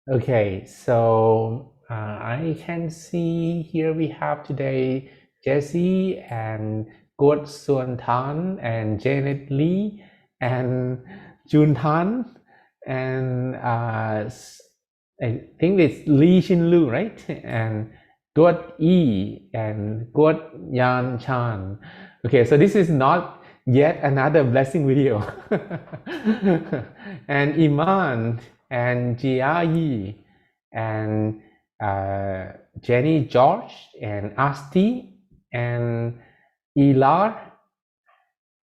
Okay, so I can see here we have today Jesse and Guat Suan Tan and Janet Lee and Jun Tan and I think it's Lee Shin Lu, right? And Guat Yi and Guat Yan Chan. Okay, so this is not yet another blessing video. And Iman and Jia Yi and Jenny George and Asti and Ilar.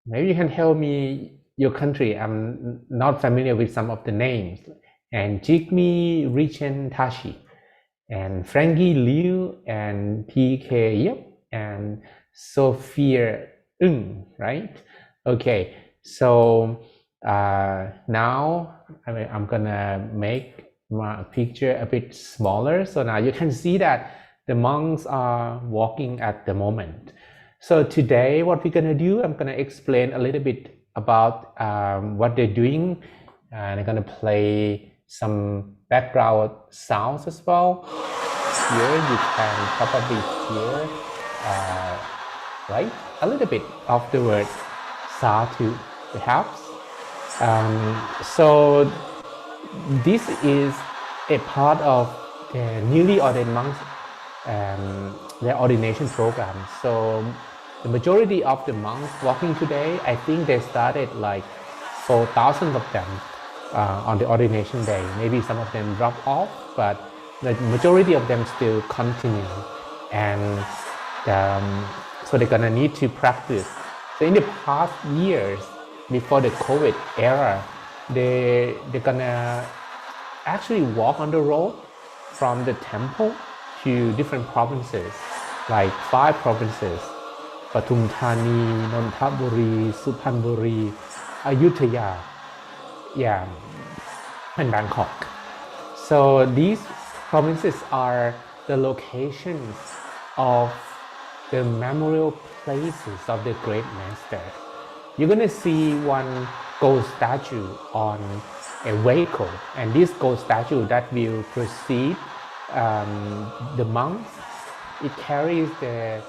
Maybe you can tell me your country. I'm not familiar with some of the names. And Jigme Richen Tashi and Frankie Liu and PK Yep and Sophia Ng, right? Okay, so now I'm gonna make my picture a bit smaller. So now you can see that the monks are walking at the moment. So today what we're gonna do, I'm gonna explain a little bit about what they're doing, and I'm gonna play some background sounds as well. Here you can probably hear right, a little bit of the word sadhu perhaps. So this is a part of the newly ordained monks their ordination program. So the majority of the monks walking today, I think they started like 4,000 of them on the ordination day. Maybe some of them drop off, but the majority of them still continue. And so they're gonna need to practice. So in the past years, before the COVID era, they're gonna actually walk on the road from the temple to different provinces, like 5 provinces: Pathum Thani, Nonthaburi, Suphanburi, Ayutthaya, yeah, and Bangkok. So these provinces are the locations of the memorial places of the great master. You're gonna see one gold statue on a vehicle, and this gold statue that will precede the monks, it carries the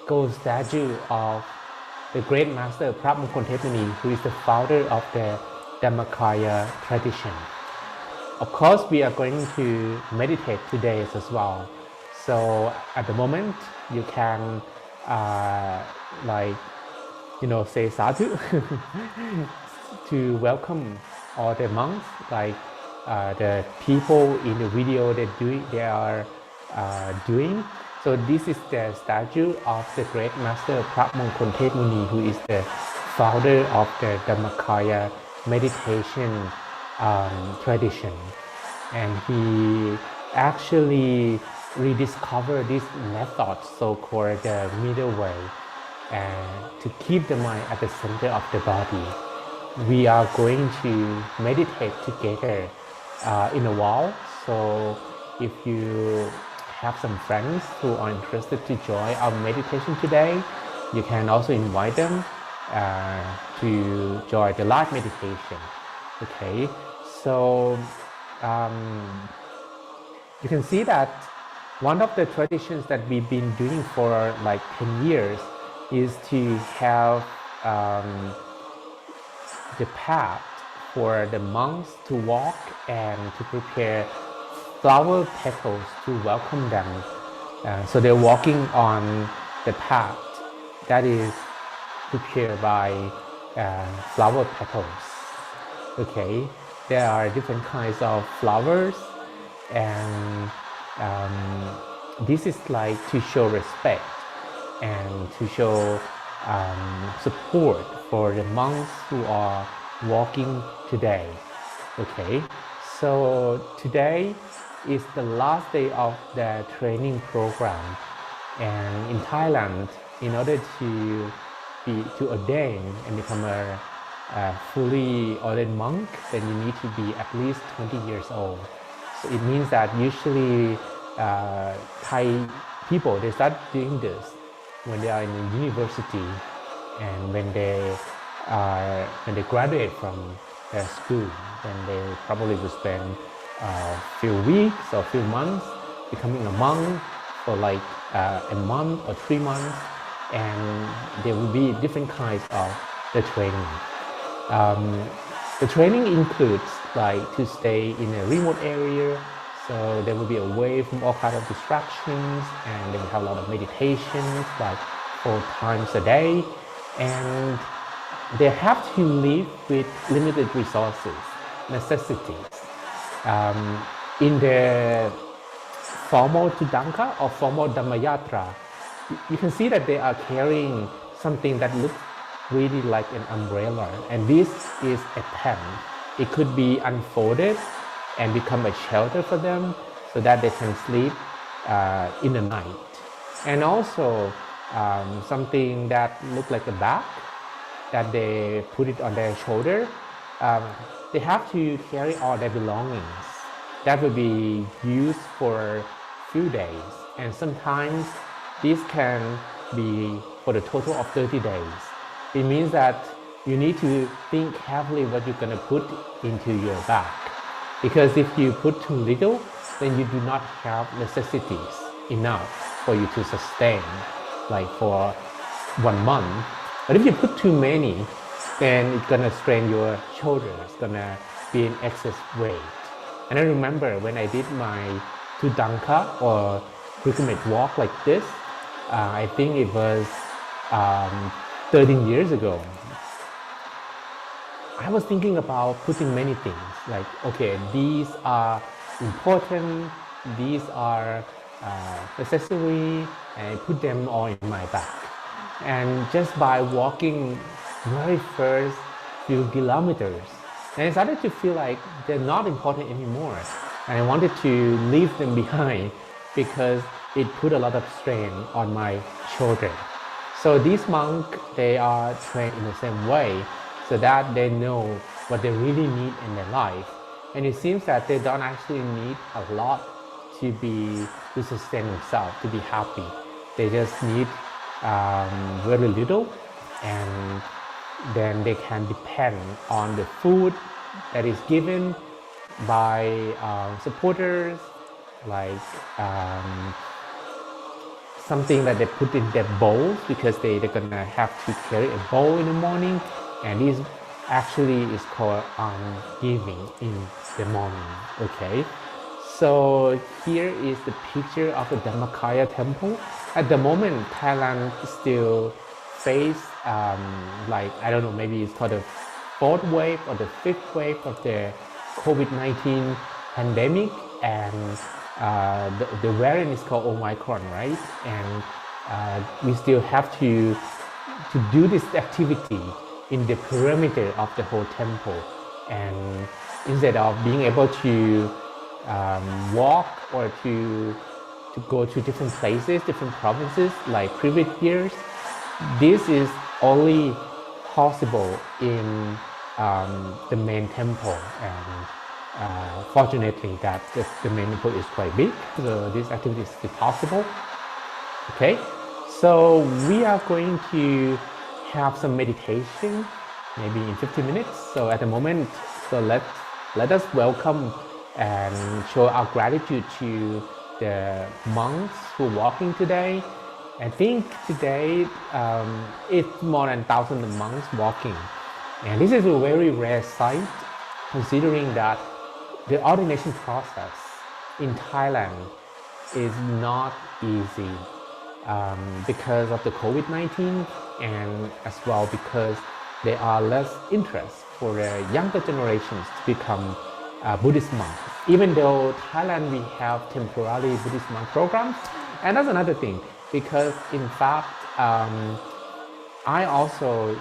gold statue of the great master Prabhupada Tepani, who is the founder of the Dhammakaya tradition. Of course, we are going to meditate today as well. So at the moment, you can say sadhu to welcome all the monks, like the people in the video they are doing. So this is the statue of the great master Prabhupada Tepani, who is the founder of the Dhammakaya meditation tradition, and he actually rediscovered this method, so-called the middle way, to keep the mind at the center of the body. We are going to meditate together in a while. So if you have some friends who are interested to join our meditation today, you can also invite them to join the live meditation. Okay, so you can see that one of the traditions that we've been doing for like 10 years is to have the path for the monks to walk and to prepare flower petals to welcome them. So they're walking on the path that is prepared by flower petals. Okay, there are different kinds of flowers, and this is like to show respect and to show support for the monks who are walking today. Okay, so today is the last day of the training program, and in Thailand, in order to ordain and become a fully ordained monk, then you need to be at least 20 years old. So it means that usually Thai people, they start doing this when they are in the university, and when they graduate from their school, then they probably will spend few weeks or few months, becoming a monk for like a month or 3 months, and there will be different kinds of the training. The training includes like to stay in a remote area, so they will be away from all kinds of distractions, and they will have a lot of meditations like 4 times a day, and they have to live with limited resources, necessities. In the formal Tudanka or formal Dhammayatra, you can see that they are carrying something that looks really like an umbrella, and this is a tent. It could be unfolded and become a shelter for them so that they can sleep in the night. And also something that looks like a bag that they put it on their shoulder. They have to carry all their belongings that will be used for a few days, and sometimes this can be for the total of 30 days. It means that you need to think carefully what you're going to put into your bag, because if you put too little, then you do not have necessities enough for you to sustain like for 1 month. But if you put too many, then it's gonna strain your shoulders, it's gonna be an excess weight. And I remember when I did my Tudanka or pilgrimage walk like this, I think it was 13 years ago. I was thinking about putting many things, like, okay, these are important, these are necessary, and I put them all in my bag. And just by walking very first few kilometers, and I started to feel like they're not important anymore. And I wanted to leave them behind because it put a lot of strain on my shoulder. So these monks, they are trained in the same way so that they know what they really need in their life. And it seems that they don't actually need a lot to sustain themselves, to be happy. They just need very little, and then they can depend on the food that is given by supporters, like something that they put in their bowls, because they're gonna have to carry a bowl in the morning, and this actually is called giving in the morning. Okay, so here is the picture of the Dhammakaya temple. At the moment, Thailand still face like, I don't know, maybe it's called the 4th wave or the 5th wave of the COVID-19 pandemic, and the variant is called Omicron, right? And we still have to do this activity in the perimeter of the whole temple, and instead of being able to walk or to go to different places, different provinces like previous years, this is only possible in the main temple. And fortunately that the main temple is quite big, so this activity is still possible. Okay, so we are going to have some meditation maybe in 15 minutes. So at the moment, so let us welcome and show our gratitude to the monks who are walking today. I think today it's more than 1,000 monks walking, and this is a very rare sight, considering that the ordination process in Thailand is not easy because of the COVID-19, and as well because there are less interest for the younger generations to become Buddhist monks, even though Thailand we have temporary Buddhist monk programs. And that's another thing, because in fact I also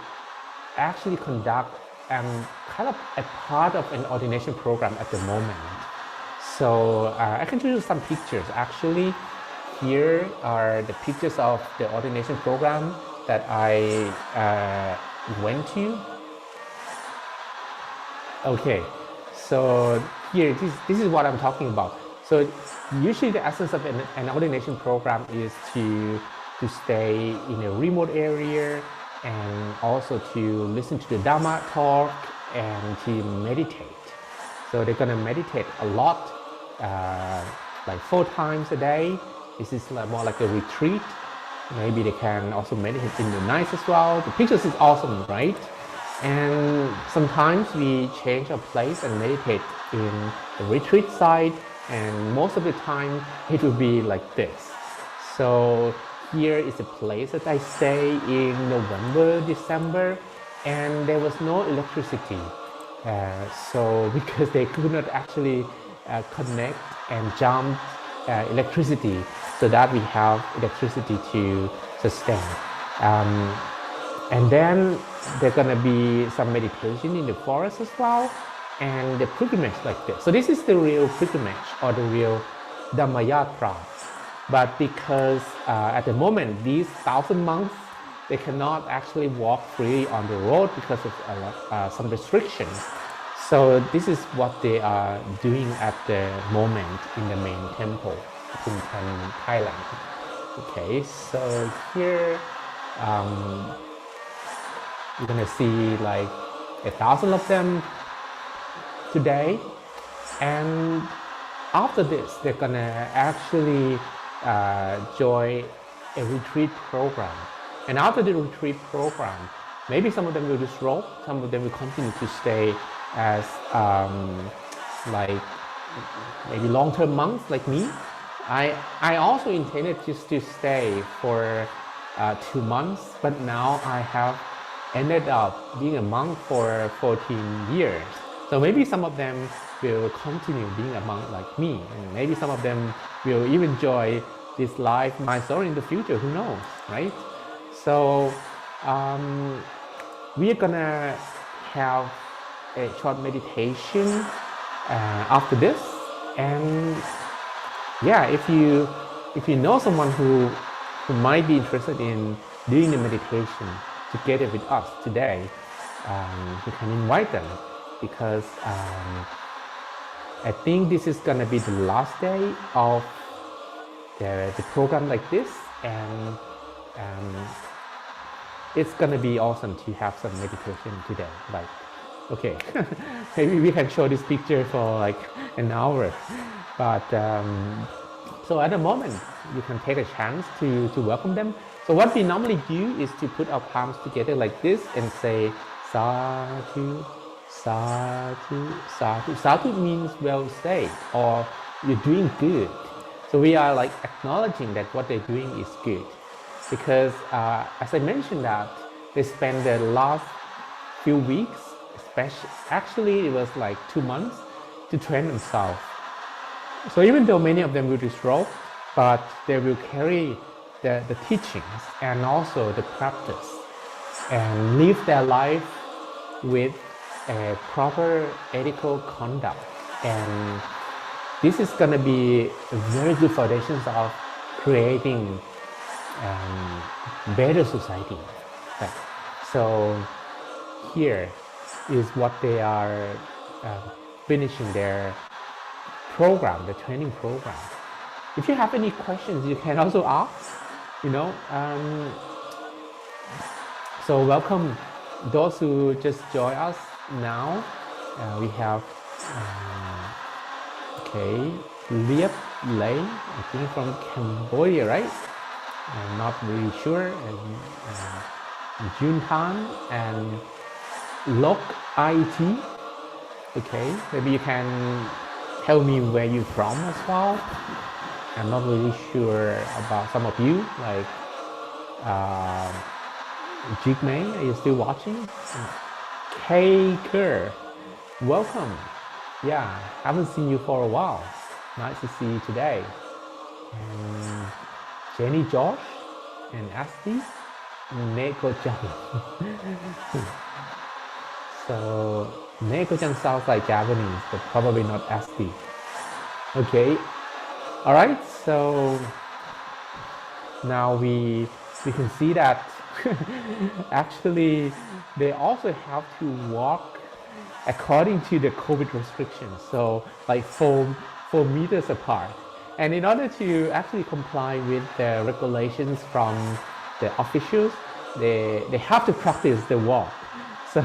actually conduct kind of a part of an ordination program at the moment. So I can show you some pictures. Actually, here are the pictures of the ordination program that I went to. Okay, so here, this is what I'm talking about. So usually the essence of an ordination program is to stay in a remote area, and also to listen to the Dhamma talk and to meditate. So they're gonna meditate a lot, like 4 times a day. This is like more like a retreat. Maybe they can also meditate in the night as well. The pictures is awesome, right? And sometimes we change our place and meditate in the retreat side, and most of the time it will be like this. So here is a place that I stay in November, December, and there was no electricity. So because they could not actually connect and jump electricity, so that we have electricity to sustain. And then there's gonna be some meditation in the forest as well, and the pilgrimage like this. So this is the real pilgrimage or the real Dhammayatra. But because at the moment these 1,000 monks, they cannot actually walk freely on the road because of some restrictions. So this is what they are doing at the moment in the main temple in Thailand. Okay, so here you're gonna see like 1,000 of them today, and after this they're gonna actually join a retreat program. And after the retreat program, maybe some of them will disrobe, some of them will continue to stay as like maybe long-term monks like me. I also intended just to stay for 2 months, but now I have ended up being a monk for 14 years. So maybe some of them will continue being a monk like me, and maybe some of them will even enjoy this life, my story in the future, who knows, right? So we are gonna have a short meditation after this, and yeah, if you know someone who might be interested in doing the meditation together with us today, you can invite them, because I think this is gonna be the last day of the program like this, and it's gonna be awesome to have some meditation today. Like, okay, maybe we can show this picture for like an hour, but so at the moment you can take a chance to welcome them. So what we normally do is to put our palms together like this and say Sadhu, Sadhu, Sadhu. Sadhu means well said, or you're doing good. So we are like acknowledging that what they're doing is good, because as I mentioned that they spent the last few weeks, actually it was like 2 months, to train themselves. So even though many of them will disrobe, but they will carry the teachings and also the practice and live their life with a proper ethical conduct. And this is going to be a very good foundations of creating better society. So here is what they are finishing their program, the training program. If you have any questions, you can also ask, you know. So welcome those who just join us now. We have okay, Liep Lay, I think from Cambodia, right? I'm not really sure. And Jun Tan and Lok IT. Okay, maybe you can tell me where you're from as well. I'm not really sure about some of you, like Jigmei, are you still watching? K Kerr, welcome. Yeah, haven't seen you for a while. Nice to see you today. And Jenny Josh and Asti, Neko-chan. So Neko-chan sounds like Japanese, but probably not Asti. Okay. All right. So now we can see that actually they also have to walk according to the COVID restrictions, so like 4 meters apart. And in order to actually comply with the regulations from the officials, they have to practice the walk. So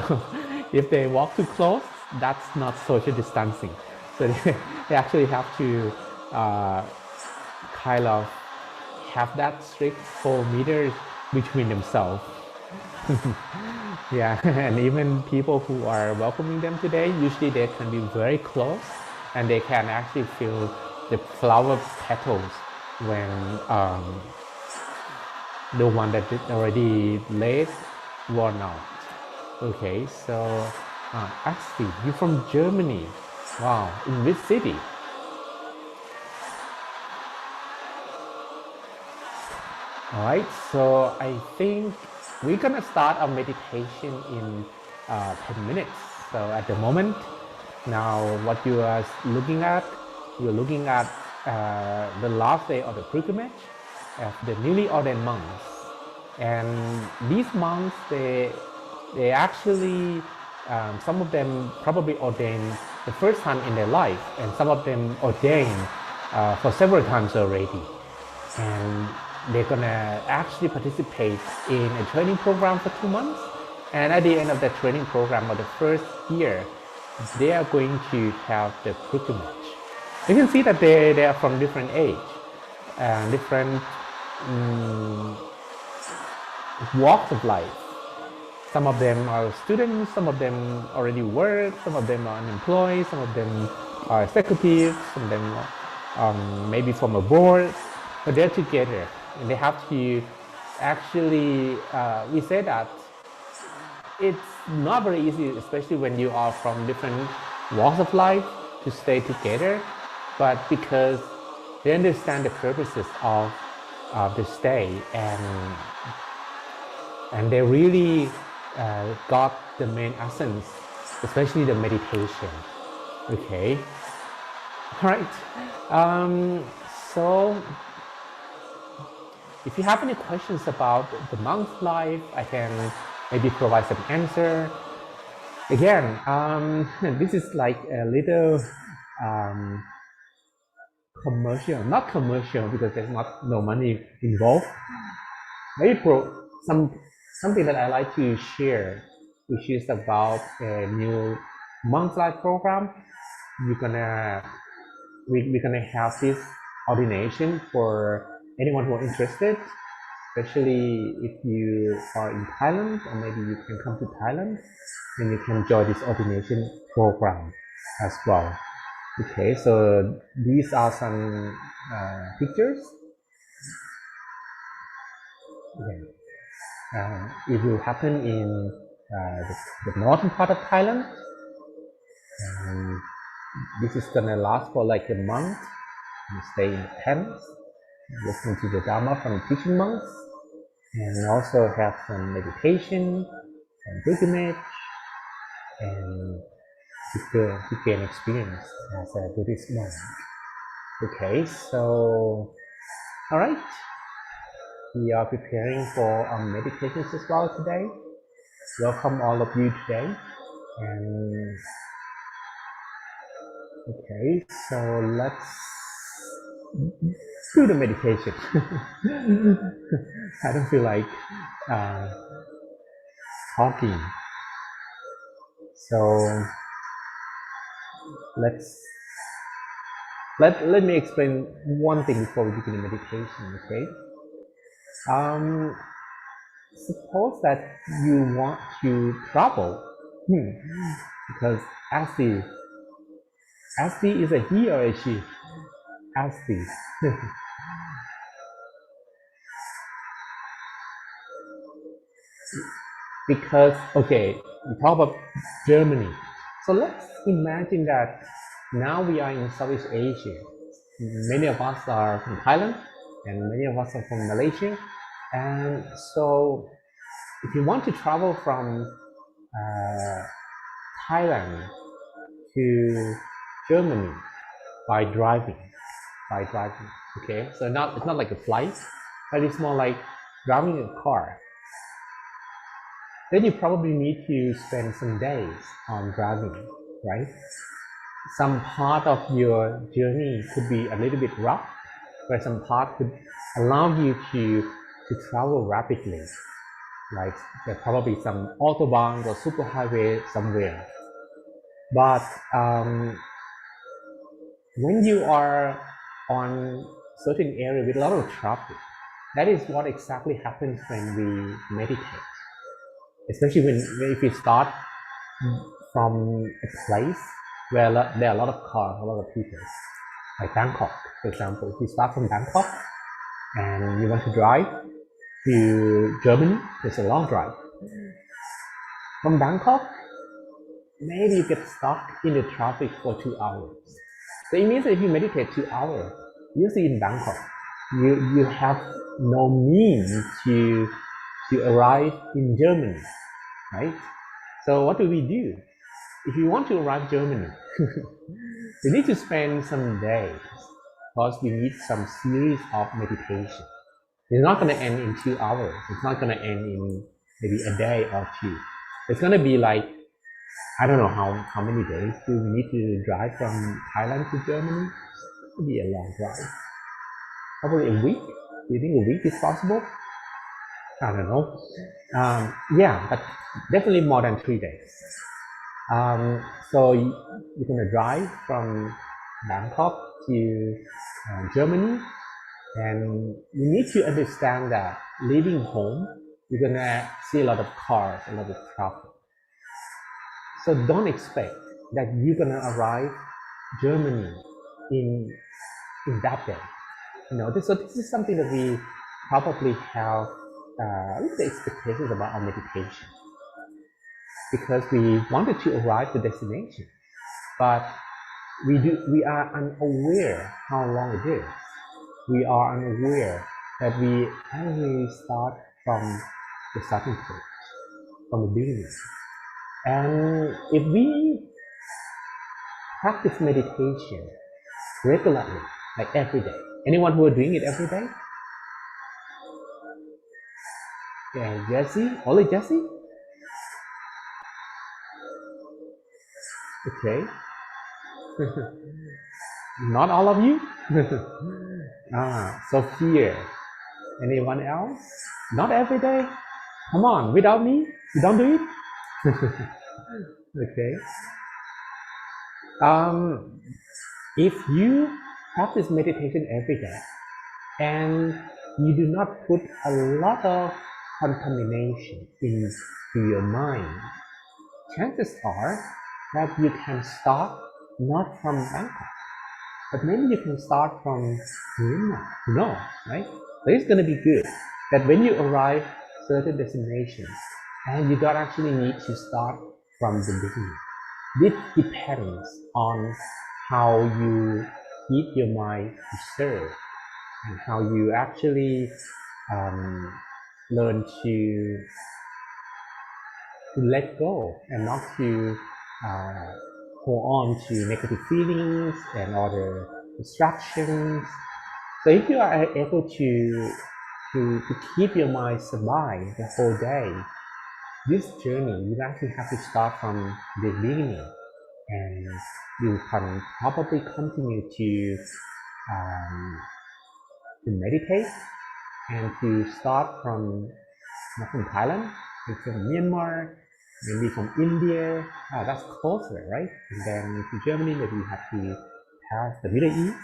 if they walk too close, that's not social distancing. So they actually have to kind of have that strict 4 meters between themselves. Yeah, and even people who are welcoming them today, usually they can be very close and they can actually feel the flower petals when the one that already laid worn out. Okay, so Asti, you're from Germany. Wow, in which city? All right, so I think we're gonna start our meditation in 10 minutes. So at the moment, now what you are looking at, you're looking at the last day of the pilgrimage of the newly ordained monks. And these monks, they actually, some of them probably ordained the first time in their life, and some of them ordained for several times already. And they're gonna actually participate in a training program for 2 months. And at the end of the training program, or the first year, they are going to have the pilgrimage. You can see that they are from different age, different walks of life. Some of them are students, some of them already work, some of them are unemployed, some of them are executives, some of them maybe from abroad, but they're together and they have to actually, we say that it's not very easy, especially when you are from different walks of life, to stay together, but because they understand the purposes of the stay, and they really got the main essence, especially the meditation. Okay, all right. So if you have any questions about the monk's life, I can maybe provide some answer. Again, this is like a little commercial, not commercial because there's no money involved. Maybe something that I like to share, which is about a new monk's life program. We're gonna have this ordination for anyone who are interested, especially if you are in Thailand, or maybe you can come to Thailand and you can join this ordination program as well. Okay, so these are some pictures. Okay. It will happen in the northern part of Thailand. This is gonna last for like a month. You stay in tents, listen to the Dharma from the teaching monks, and also have some meditation and pilgrimage, and to gain experience as a Buddhist monk. Okay, so all right, we are preparing for our meditations as well today. Welcome all of you today, and okay, so let's do the meditation. I don't feel like talking, so let me explain one thing before we begin the meditation. Okay, suppose that you want to travel, because Asti is a he or a she? Asti. Because, okay, we talk about Germany. So let's imagine that now we are in Southeast Asia. Many of us are from Thailand and many of us are from Malaysia. And so if you want to travel from Thailand to Germany by driving, okay? So it's not like a flight, but it's more like driving a car. Then you probably need to spend some days on driving, right? Some part of your journey could be a little bit rough, where some part could allow you to travel rapidly. Like there probably some autobahn or superhighway somewhere. But when you are on certain area with a lot of traffic, that is what exactly happens when we meditate. Especially when if you start from a place where there are a lot of cars, a lot of people, like Bangkok, for example. If you start from Bangkok and you want to drive to Germany, it's a long drive. From Bangkok, maybe you get stuck in the traffic for 2 hours. So it means that if you meditate 2 hours, usually in Bangkok, you have no means to arrive in Germany, right? So what do we do? If you want to arrive Germany, you need to spend some days because we need some series of meditation. It's not going to end in 2 hours. It's not going to end in maybe a day or two. It's going to be like, I don't know how many days do we need to drive from Thailand to Germany. It will be a long drive. Probably a week. Do you think a week is possible? I don't know. Yeah, but definitely more than 3 days. So you're gonna drive from Bangkok to Germany, and you need to understand that leaving home, you're gonna see a lot of cars, a lot of traffic. So don't expect that you're gonna arrive Germany in that day. So this is something that we probably have the expectations about our meditation, because we wanted to arrive to destination, but we are unaware how long it is. We are unaware that we only start from the starting point, from the beginning. And if we practice meditation regularly, like every day, anyone who are doing it every day? Yeah, Jesse, only Jesse? Okay. Not all of you? Sophia. Anyone else? Not every day? Come on, without me? You don't do it? Okay. If you practice meditation every day and you do not put a lot of contamination into your mind, chances are that you can start not from Bangkok, but maybe you can start from Myanmar. Who knows, right? But it's going to be good that when you arrive certain destinations, and you don't actually need to start from the beginning. This depends on how you keep your mind reserved and how you actually learn to let go and not to hold on to negative feelings and other distractions. So if you are able to keep your mind sabai the whole day, this journey you actually have to start from the beginning, and you can probably continue to meditate and to start from not from Thailand, but from Myanmar, maybe from India. That's closer, right? And then to Germany, maybe you have to pass the Middle East.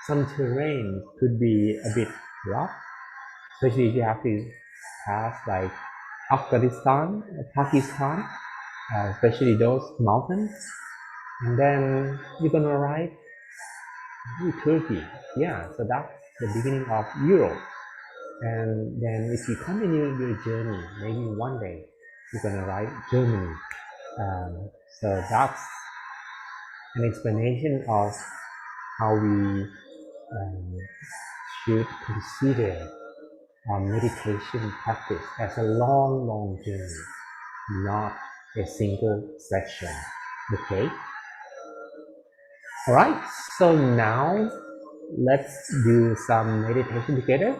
Some terrain could be a bit rough, especially if you have to pass like Afghanistan, Pakistan, especially those mountains. And then you're gonna arrive in Turkey. Yeah, so that's the beginning of Europe. And then if you continue your journey, maybe one day you're gonna arrive Germany. So that's an explanation of how we should consider our meditation practice as a long journey, not a single session. Okay? Alright, so now let's do some meditation together.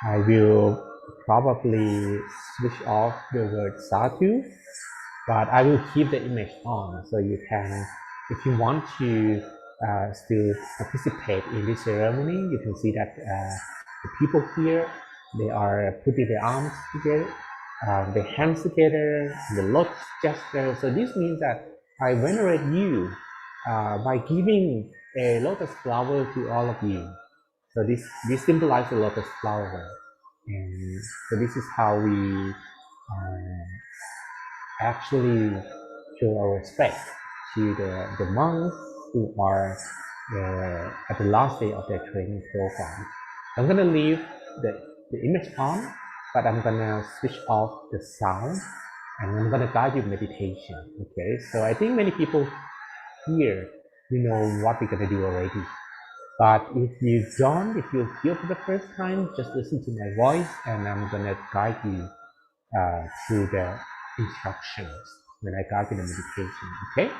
I will probably switch off the word sadhu, but I will keep the image on, so you can, if you want to still participate in this ceremony, you can see that the people here, they are putting their arms together the hands together, the lotus gesture. So this means that I venerate you by giving a lotus flower to all of you. So this symbolizes the lotus flower, and so this is how we actually show our respect to the monks who are at the last day of their training program. I'm gonna leave the image on, but I'm gonna switch off the sound, and I'm gonna guide you meditation. Okay, so I think many people here, you know what we're gonna do already. But if you don't, if you're here for the first time, just listen to my voice, and I'm gonna guide you through the instructions when I guide you the meditation. Okay.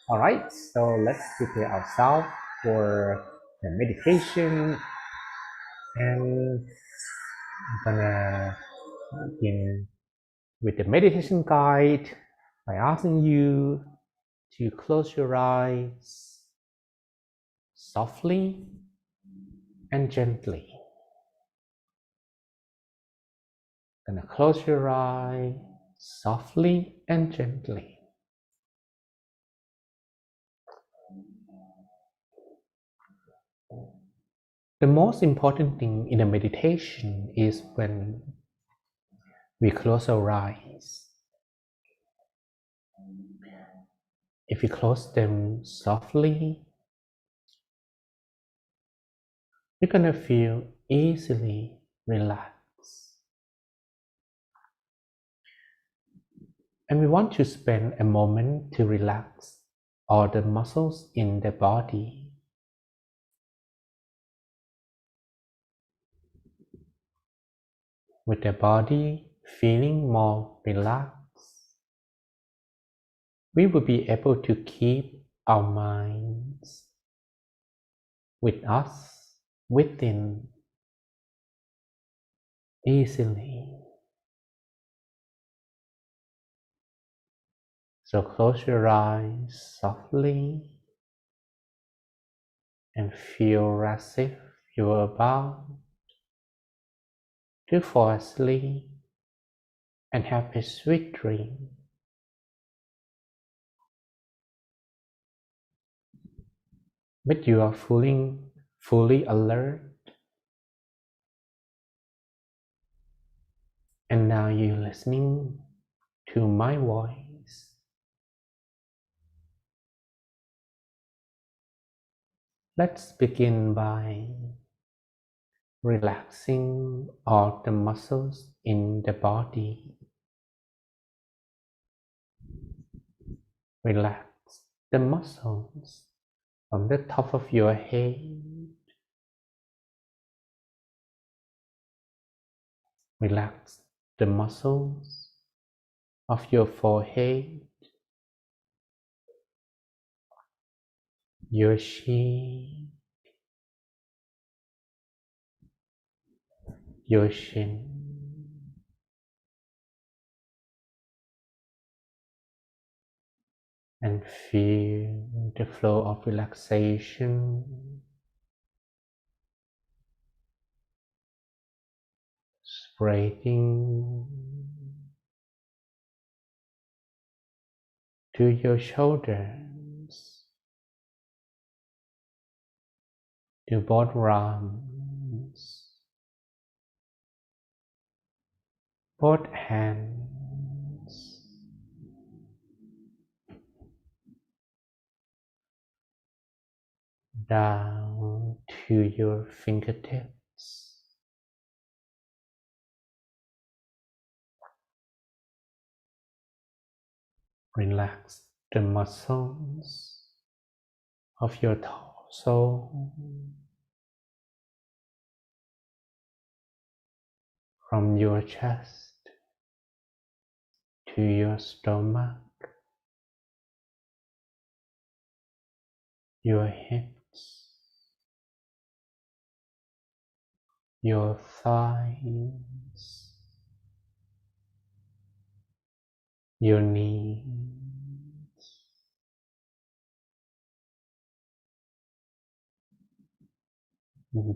All right. So let's prepare ourselves for the meditation, and I'm gonna begin with the meditation guide by asking you to close your eyes softly and gently. Gonna close your eye softly and gently. The most important thing in a meditation is when we close our eyes. If we close them softly, you're gonna feel easily relaxed. And we want to spend a moment to relax all the muscles in the body. With the body feeling more relaxed, we will be able to keep our minds with us within easily. So close your eyes softly and feel as if you are about to fall asleep and have a sweet dream. But you are fully alert, and now you're listening to my voice. Let's begin by relaxing all the muscles in the body. Relax the muscles from the top of your head. Relax the muscles of your forehead, your chin, your shin, and feel the flow of relaxation spreading to your shoulders, to both arms, both hands, down to your fingertips. Relax the muscles of your torso from your chest to your stomach, your hips, your thighs, your knees,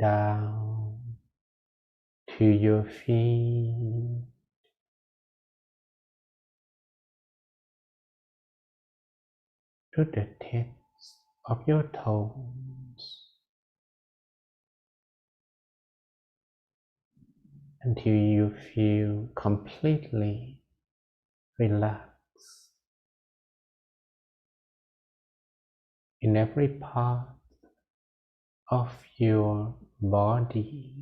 down to your feet, to the tips of your toes until you feel completely relaxed in every part of your body.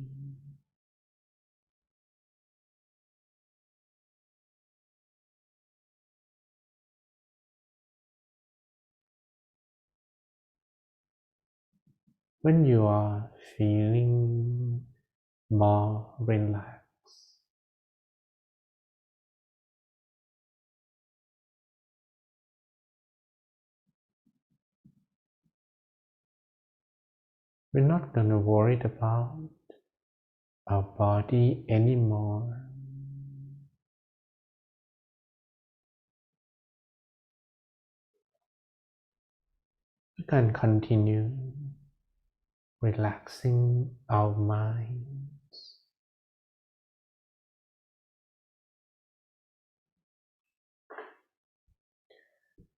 When you are feeling more relaxed, we're not going to worry about our body anymore. We can continue relaxing our minds.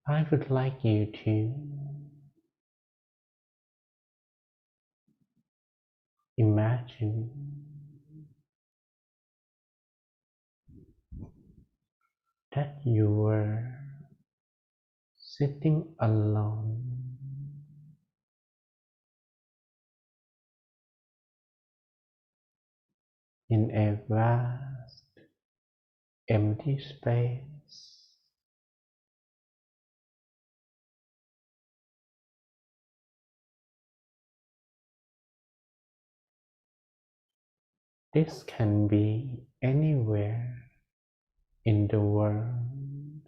I would like you to imagine that you were sitting alone in a vast empty space. This can be anywhere in the world,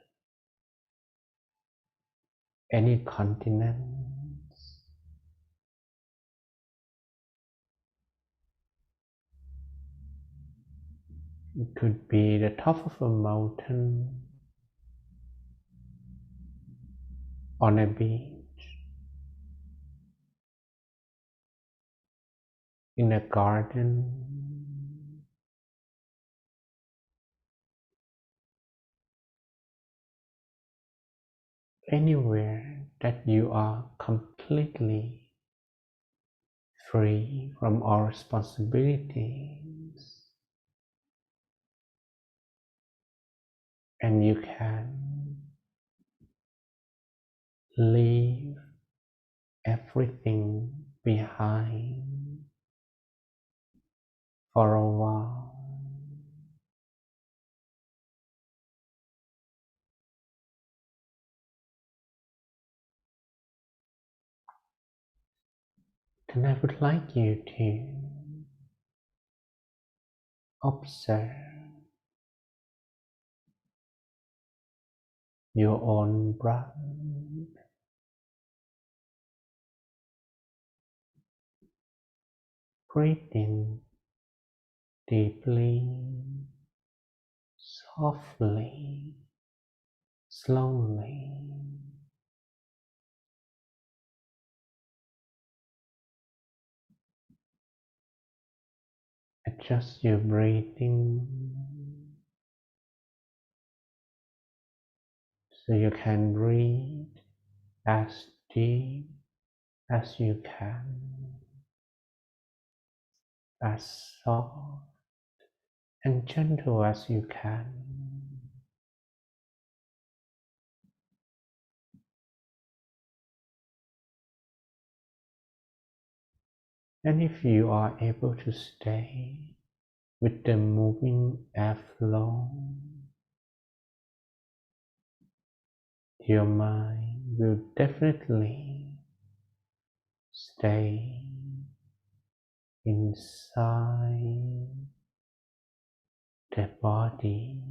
any continent. It could be the top of a mountain, on a beach, in a garden, anywhere that you are completely free from all responsibilities, and you can leave everything behind for a while. Then I would like you to observe your own breath. Breathe in deeply, softly, slowly. Adjust your breathing so you can breathe as deep as you can, as soft and gentle as you can. And if you are able to stay with the moving airflow, your mind will definitely stay inside the body.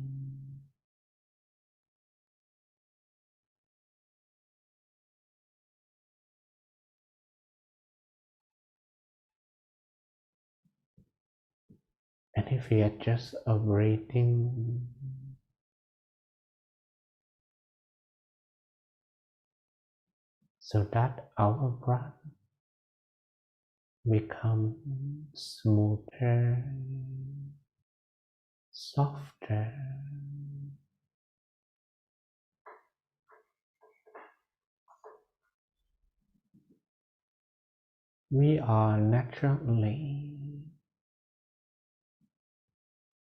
And if we adjust our breathing, so that our breath becomes smoother, softer, we are naturally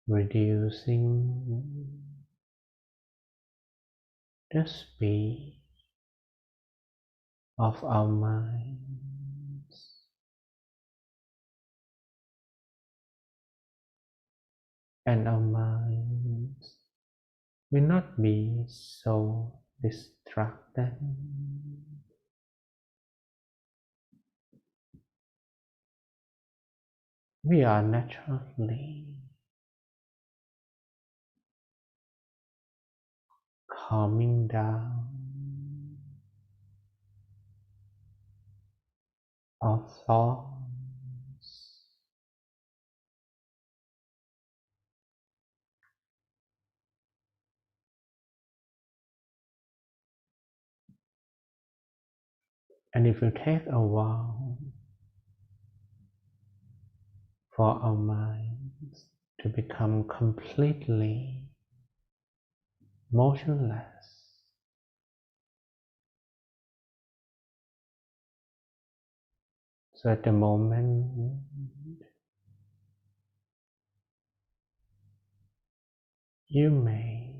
reducing the speed of our minds, and our minds will not be so distracted. We are naturally calming down our thoughts, and it will take a while for our minds to become completely motionless. So at the moment you may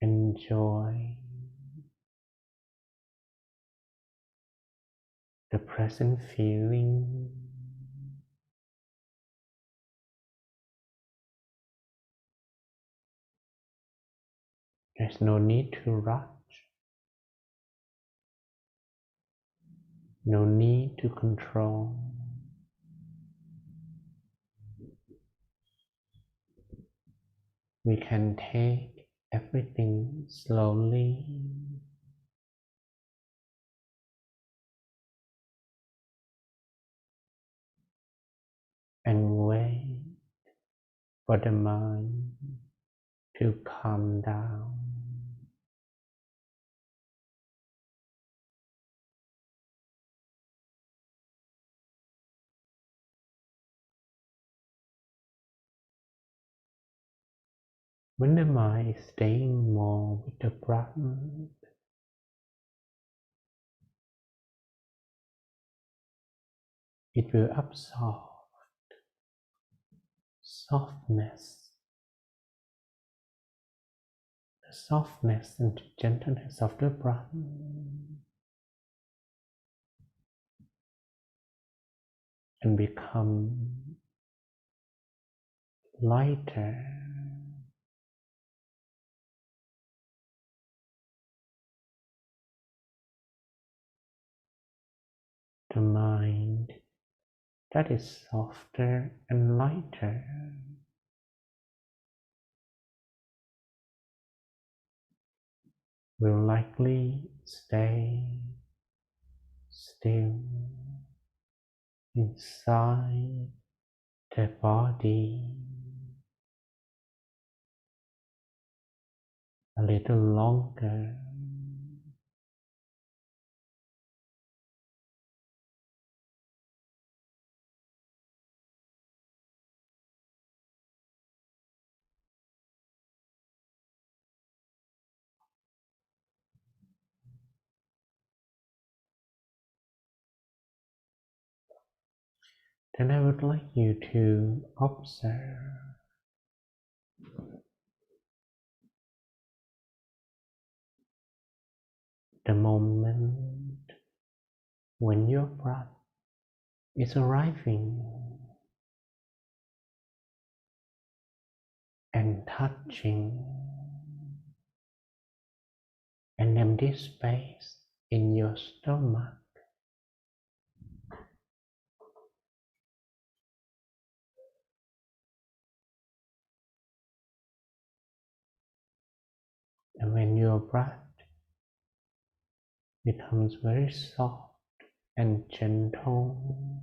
enjoy the present feeling. There's no need to rush, no need to control. We can take everything slowly and wait for the mind to calm down. When the mind is staying more with the breath, it will absorb softness, the softness and gentleness of the breath, and become lighter. The mind that is softer and lighter will likely stay still inside the body a little longer. Then I would like you to observe the moment when your breath is arriving and touching an empty space in your stomach. And when your breath becomes very soft and gentle,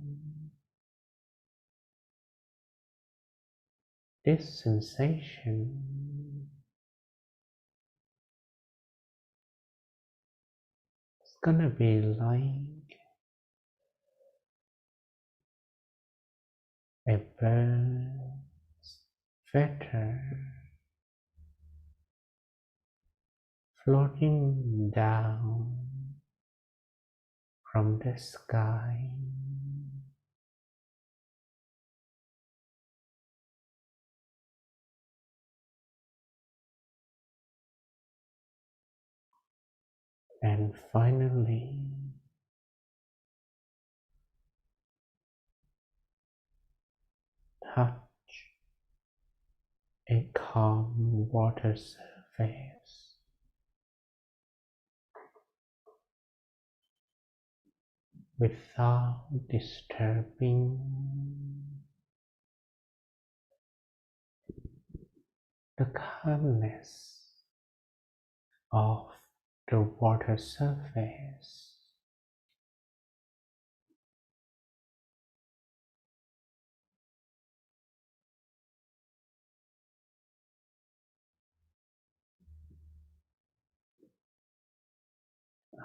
this sensation is gonna be like a bird's feather floating down from the sky. And finally, touch a calm water surface. Without disturbing the calmness of the water surface.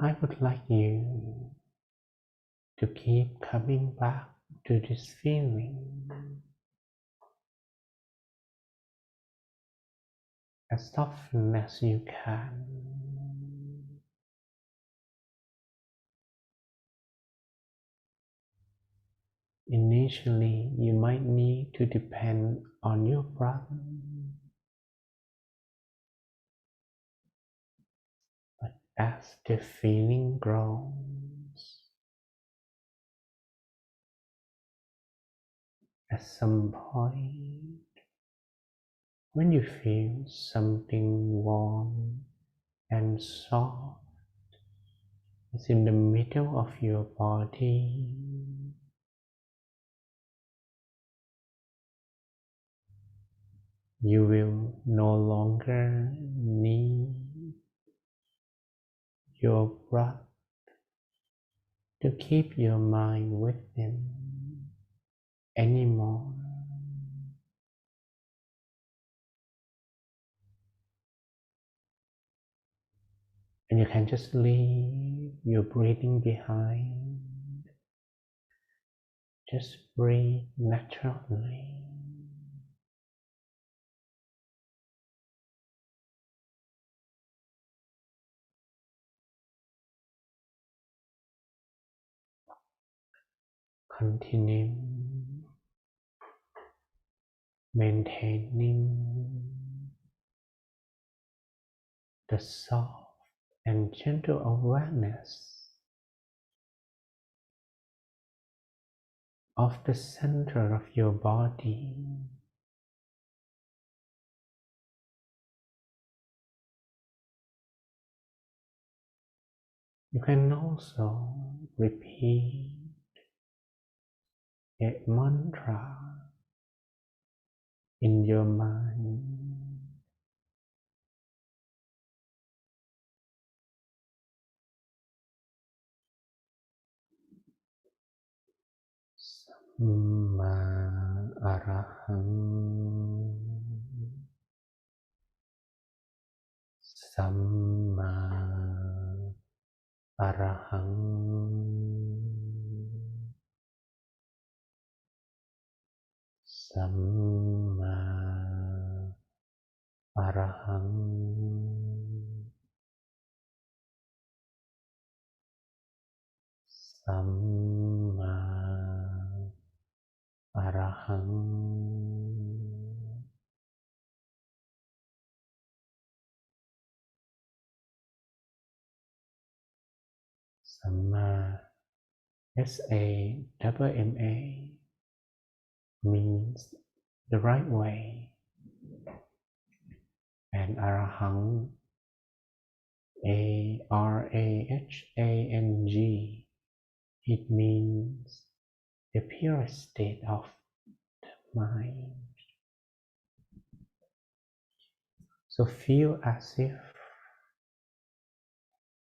I would like you to keep coming back to this feeling as often as you can. Initially, you might need to depend on your breath, but as the feeling grows, at some point, when you feel something warm and soft is in the middle of your body, you will no longer need your breath to keep your mind within anymore. And you can just leave your breathing behind. Just breathe naturally. Continue maintaining the soft and gentle awareness of the center of your body. You can also repeat a mantra in your mind. Samma Arahang, Samma Arahang, Samma Arahang, Samma Arahang, Samma, S-A-M-M-A, means the right way, and Arahang, A-R-A-H-A-N-G, it means the purest state of the mind. So feel as if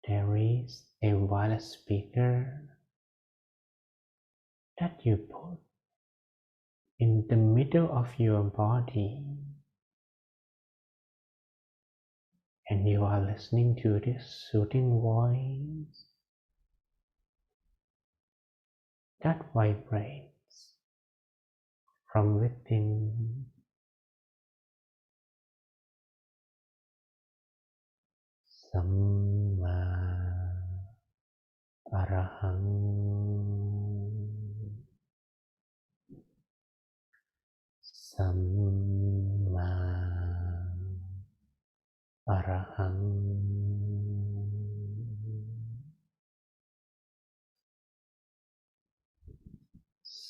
there is a wireless speaker that you put in the middle of your body, and you are listening to this soothing voice that vibrates from within. Samma Arahang Samma Arahang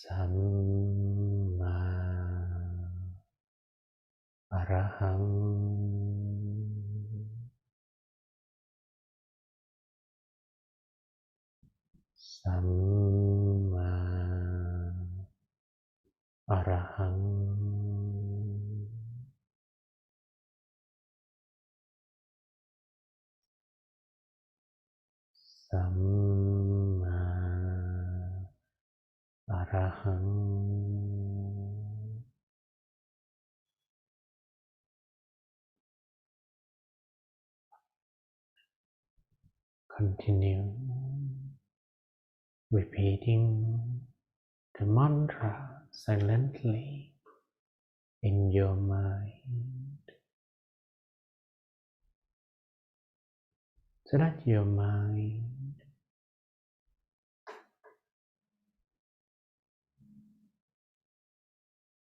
Samma Arahang Samma Arahang Samma Arahang. Continue repeating the mantra silently in your mind so that your mind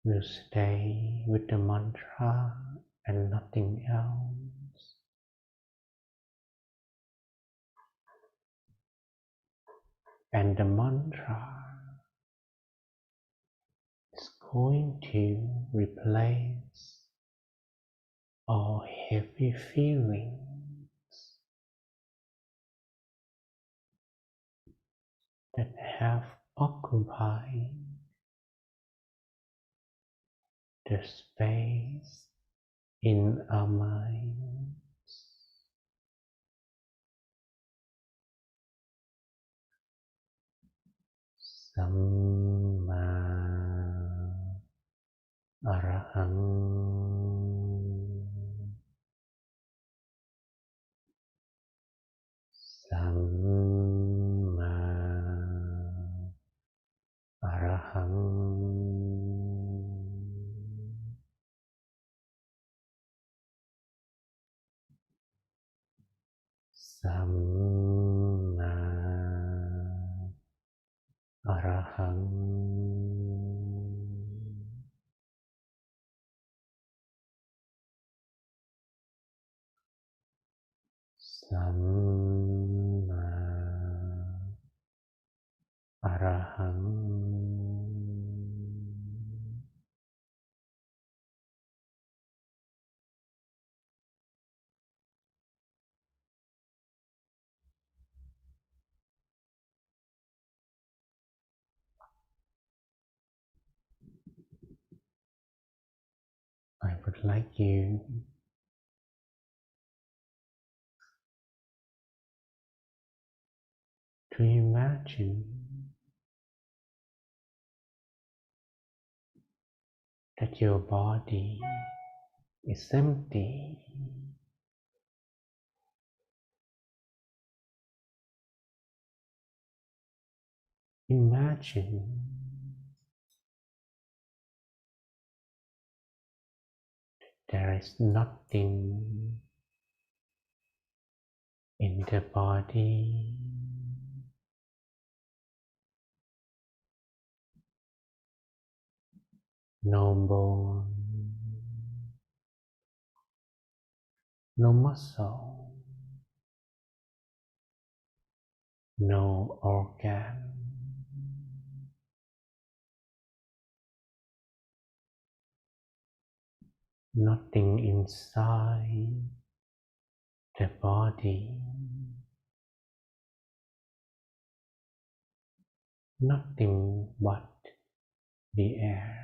will stay with the mantra and nothing else. And the mantra is going to replace all heavy feelings that have occupied the space in our minds. Samma Arahang Samma Arahang Samma Arahang Samma Arahang. I would like you to imagine that your body is empty. Imagine there is nothing in the body. No bone, no muscle, no organ. Nothing inside the body. Nothing but the air.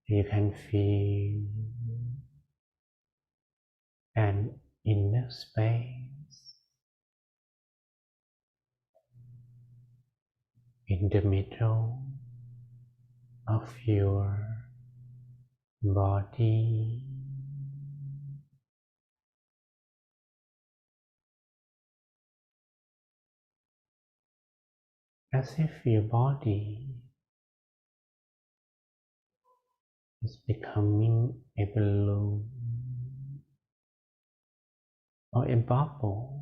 You can feel an inner space in the middle of your body. As if your body is becoming a balloon or a bubble,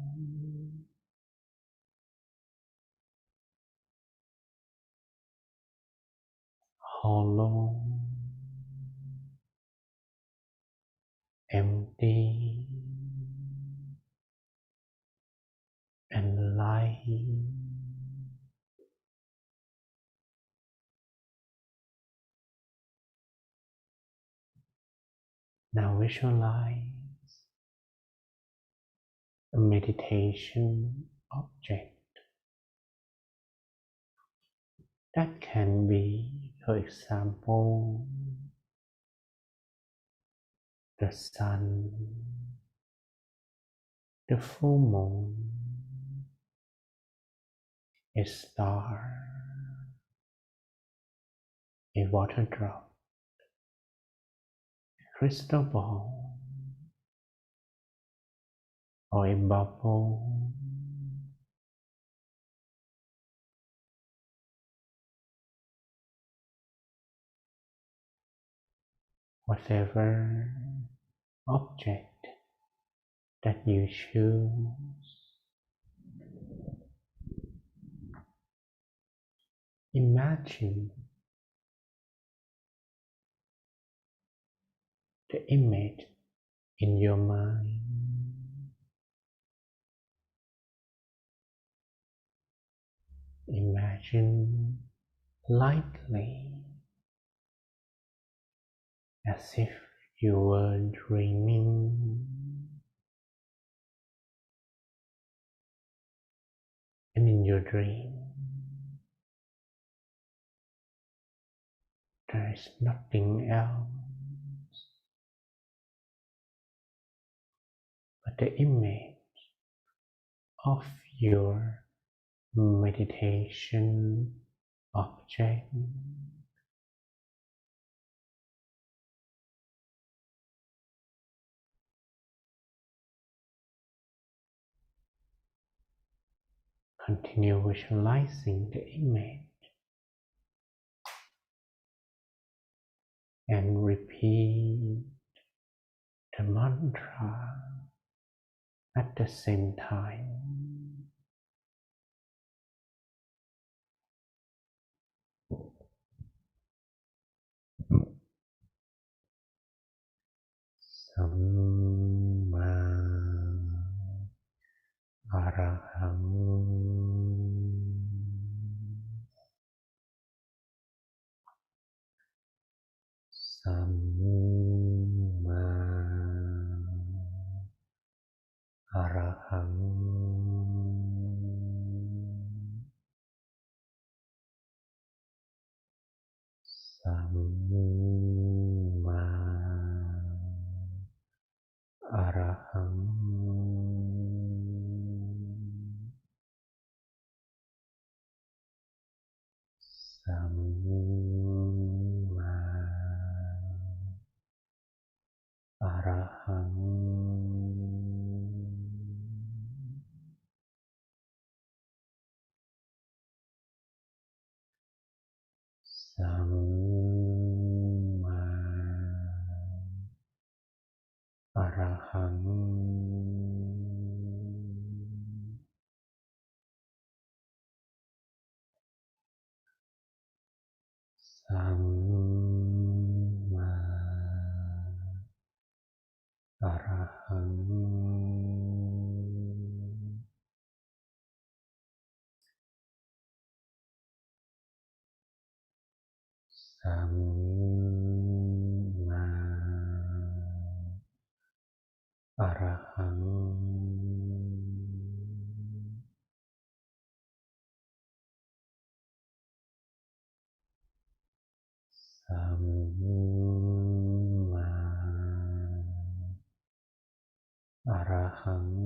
hollow, empty, and light. Now visualize a meditation object that can be, for example, the sun, the full moon, a star, a water drop, a crystal ball, or a bubble. Whatever object that you choose, imagine the image in your mind. Imagine lightly as if you were dreaming, and in your dream there is nothing else but the image of your meditation object. Continue visualizing the image and repeat the mantra at the same time. Samma Araham Samma Araham Samma Araham Samma Araham Samma Araham Samma Araham Samma Araham Samma Araham.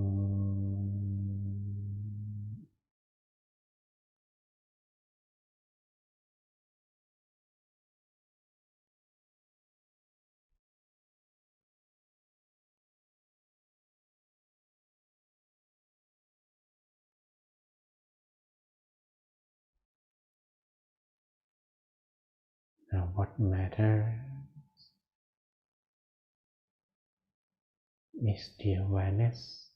Now what matters is the awareness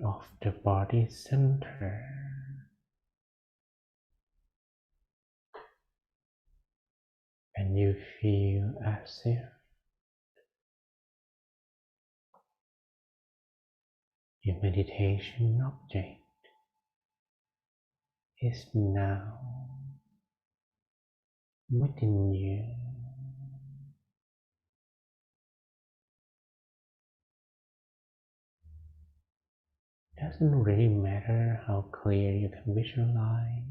of the body center. And you feel as if your meditation object is now within you. Doesn't really matter how clear you can visualize.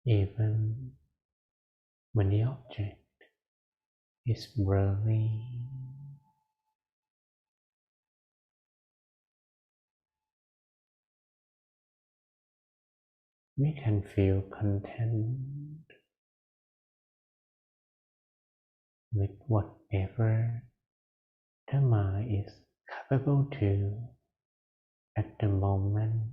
Even when the object is blurry, we can feel content with whatever the mind is capable to at the moment.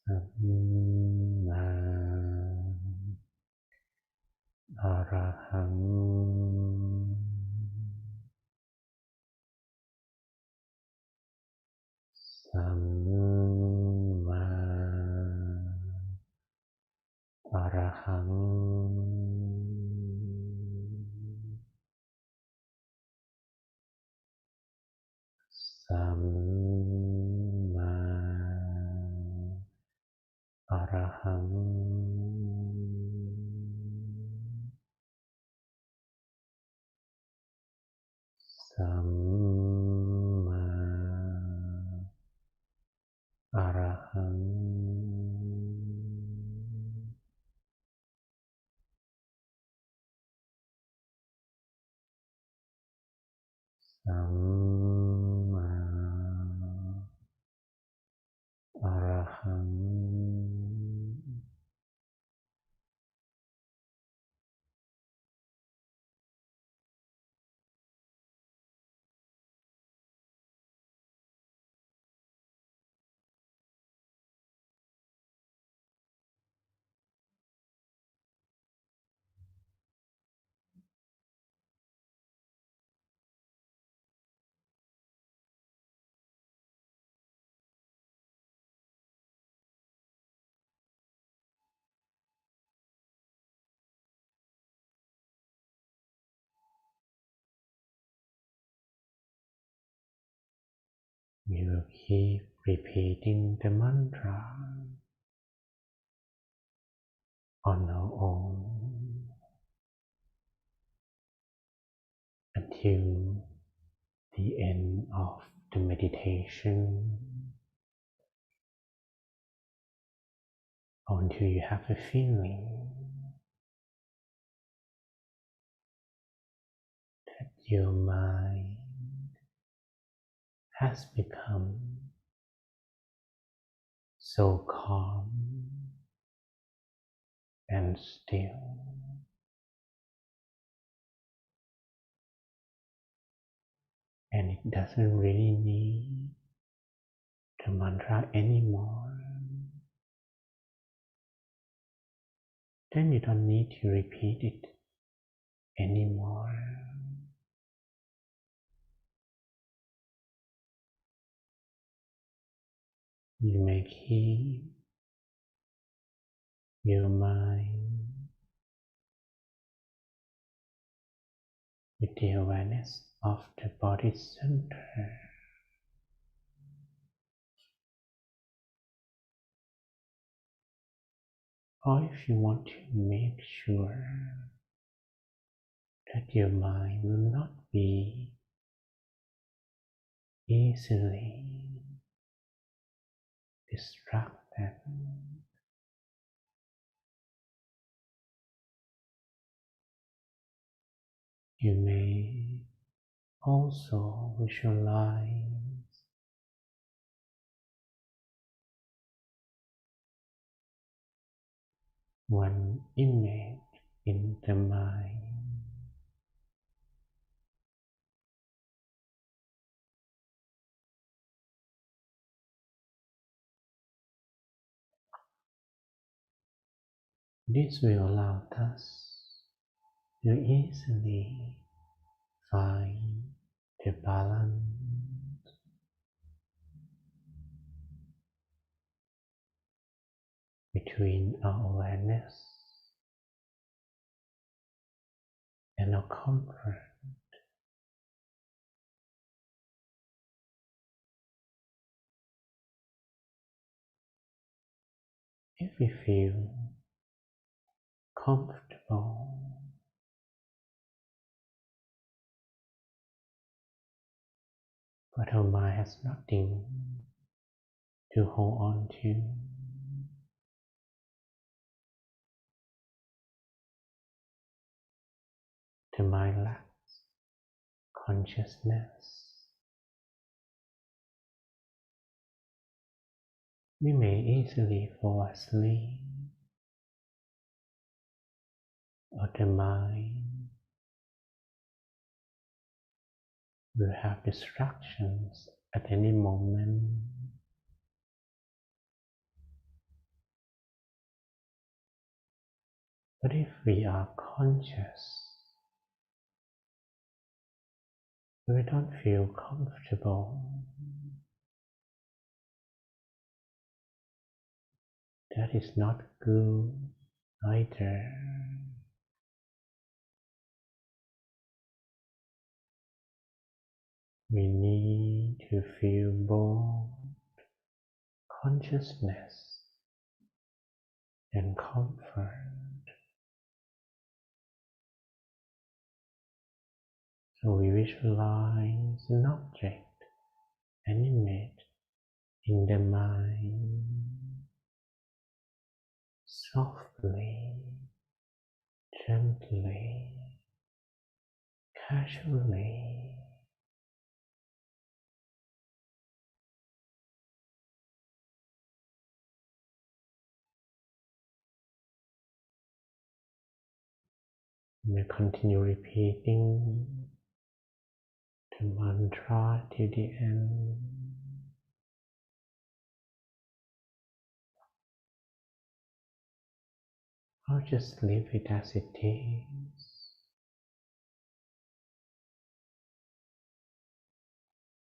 Samma Arahang Samma Arahang Samma Arahang Samma Arahang Samma Arahang. We will keep repeating the mantra on our own until the end of the meditation, or until you have a feeling that your mind has become so calm and still, and it doesn't really need the mantra anymore. Then you don't need to repeat it anymore. You may keep your mind with the awareness of the body center. Or if you want to make sure that your mind will not be easily distracted, you may Also visualize one image in the mind. This will allow us to easily find the balance between our awareness and our comfort. If we feel comfortable, but our mind has nothing to hold on to, the mind lacks consciousness. We may easily fall asleep, or the mind will have distractions at any moment. But if we are conscious, we don't feel comfortable. That is not good either. We need to feel both consciousness and comfort. So we visualize an object, an image in the mind, softly, gently, casually. We continue repeating the mantra till the end. Or just leave it as it is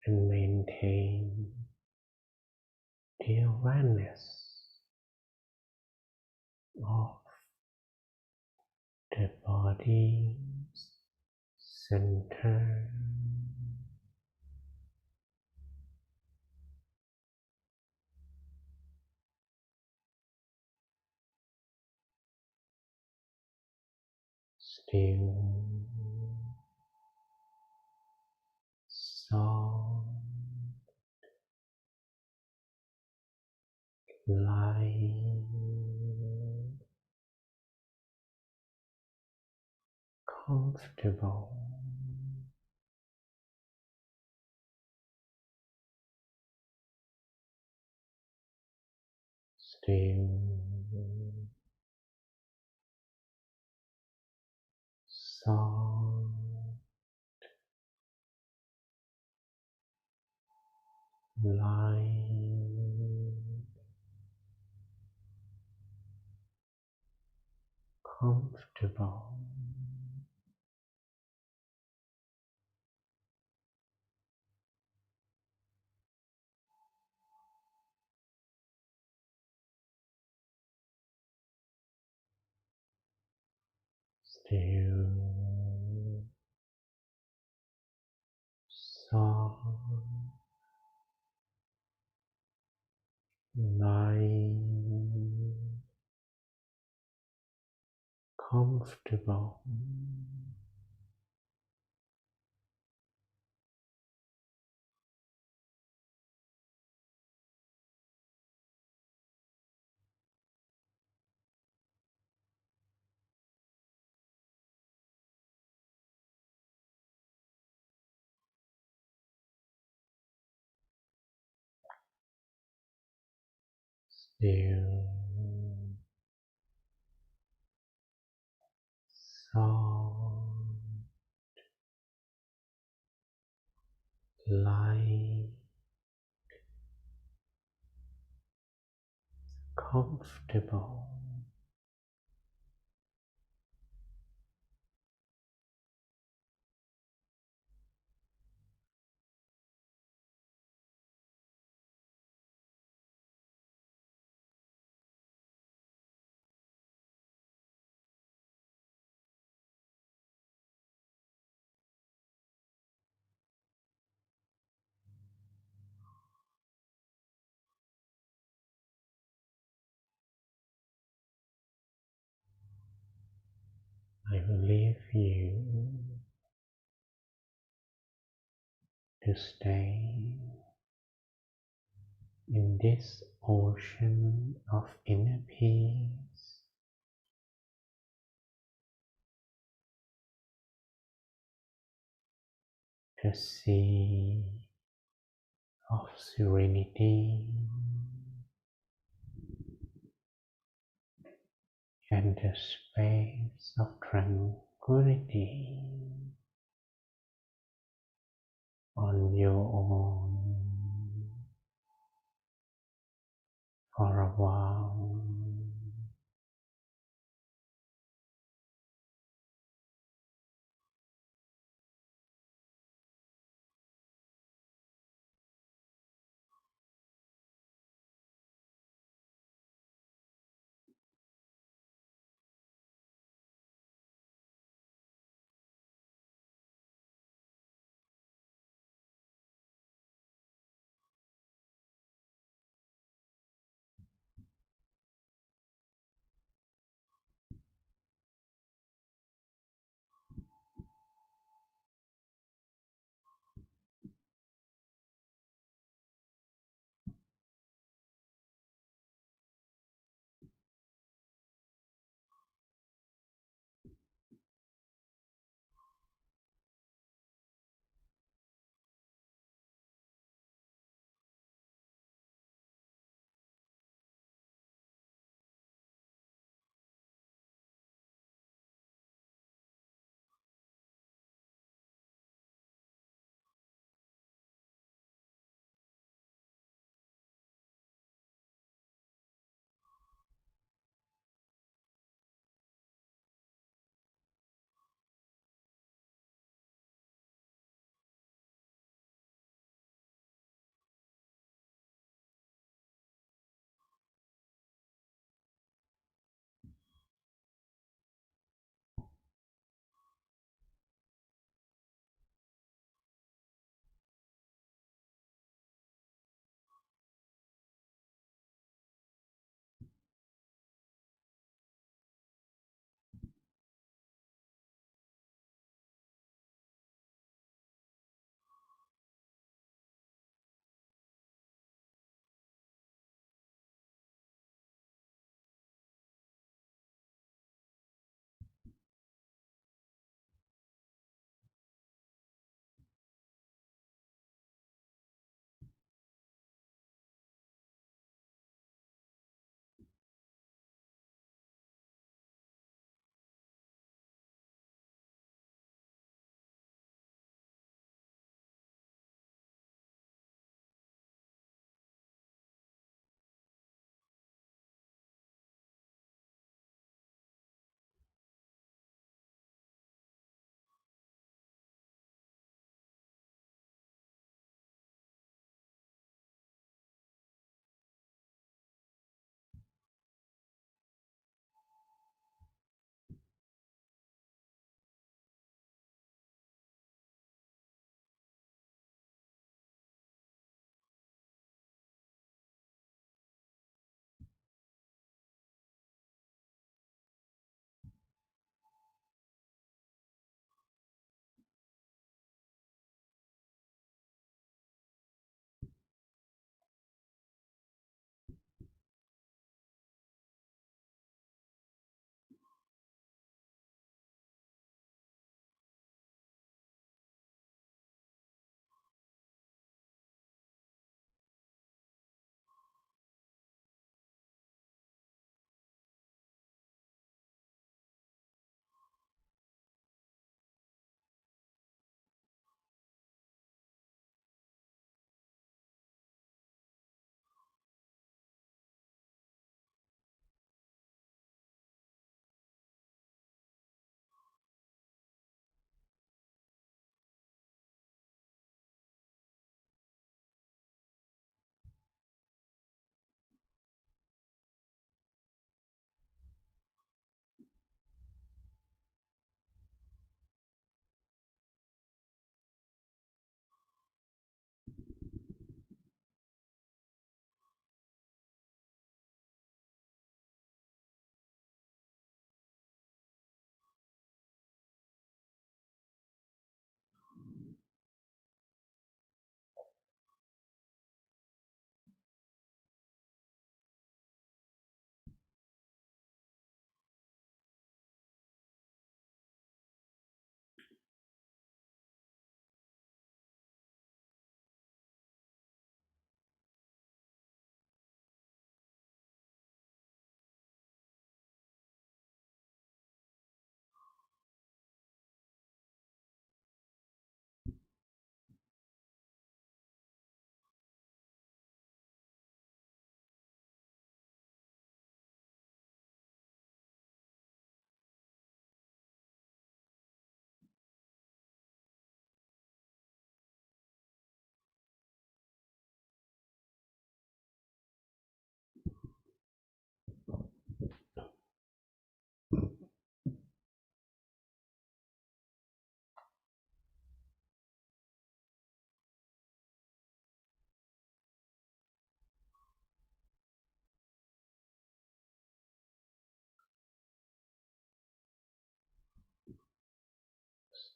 and maintain the awareness of the body's center. Still, soft, light, comfortable. Still, soft, light, comfortable. Still, soft, light, comfortable. still, soft, light, comfortable. I will leave you to stay in this ocean of inner peace, the sea of serenity and the space of tranquility on your own for a while.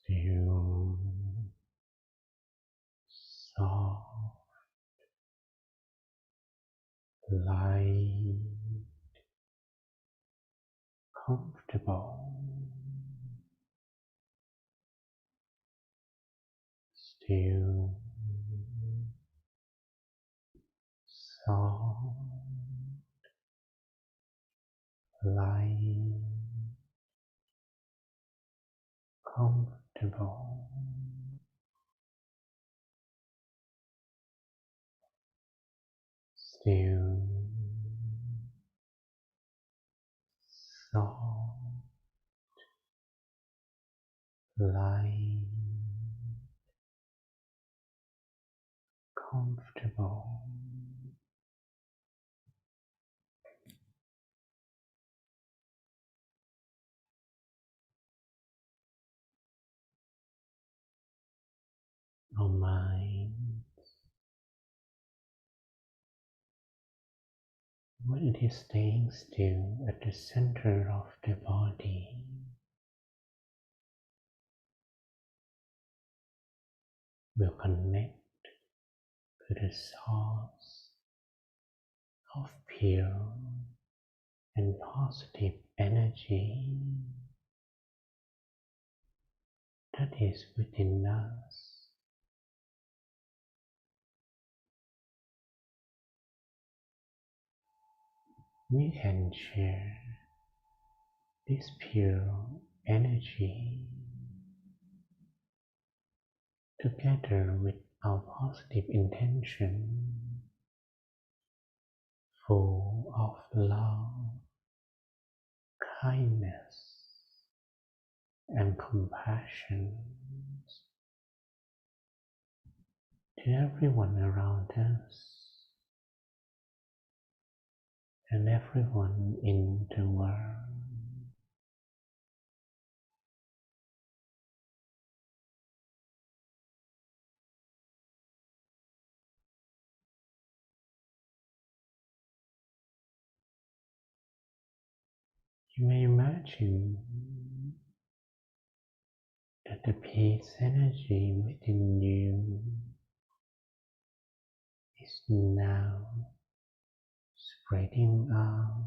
Still, soft, light, comfortable. Still, soft, light, comfortable. Still, soft, light, comfortable. Our mind, when it is staying still at the center of the body, will connect to the source of pure and positive energy that is within us. We can share this pure energy together with our positive intention, full of love, kindness, and compassion to everyone around us and everyone in the world. You may imagine that the peace energy within you is now spreading out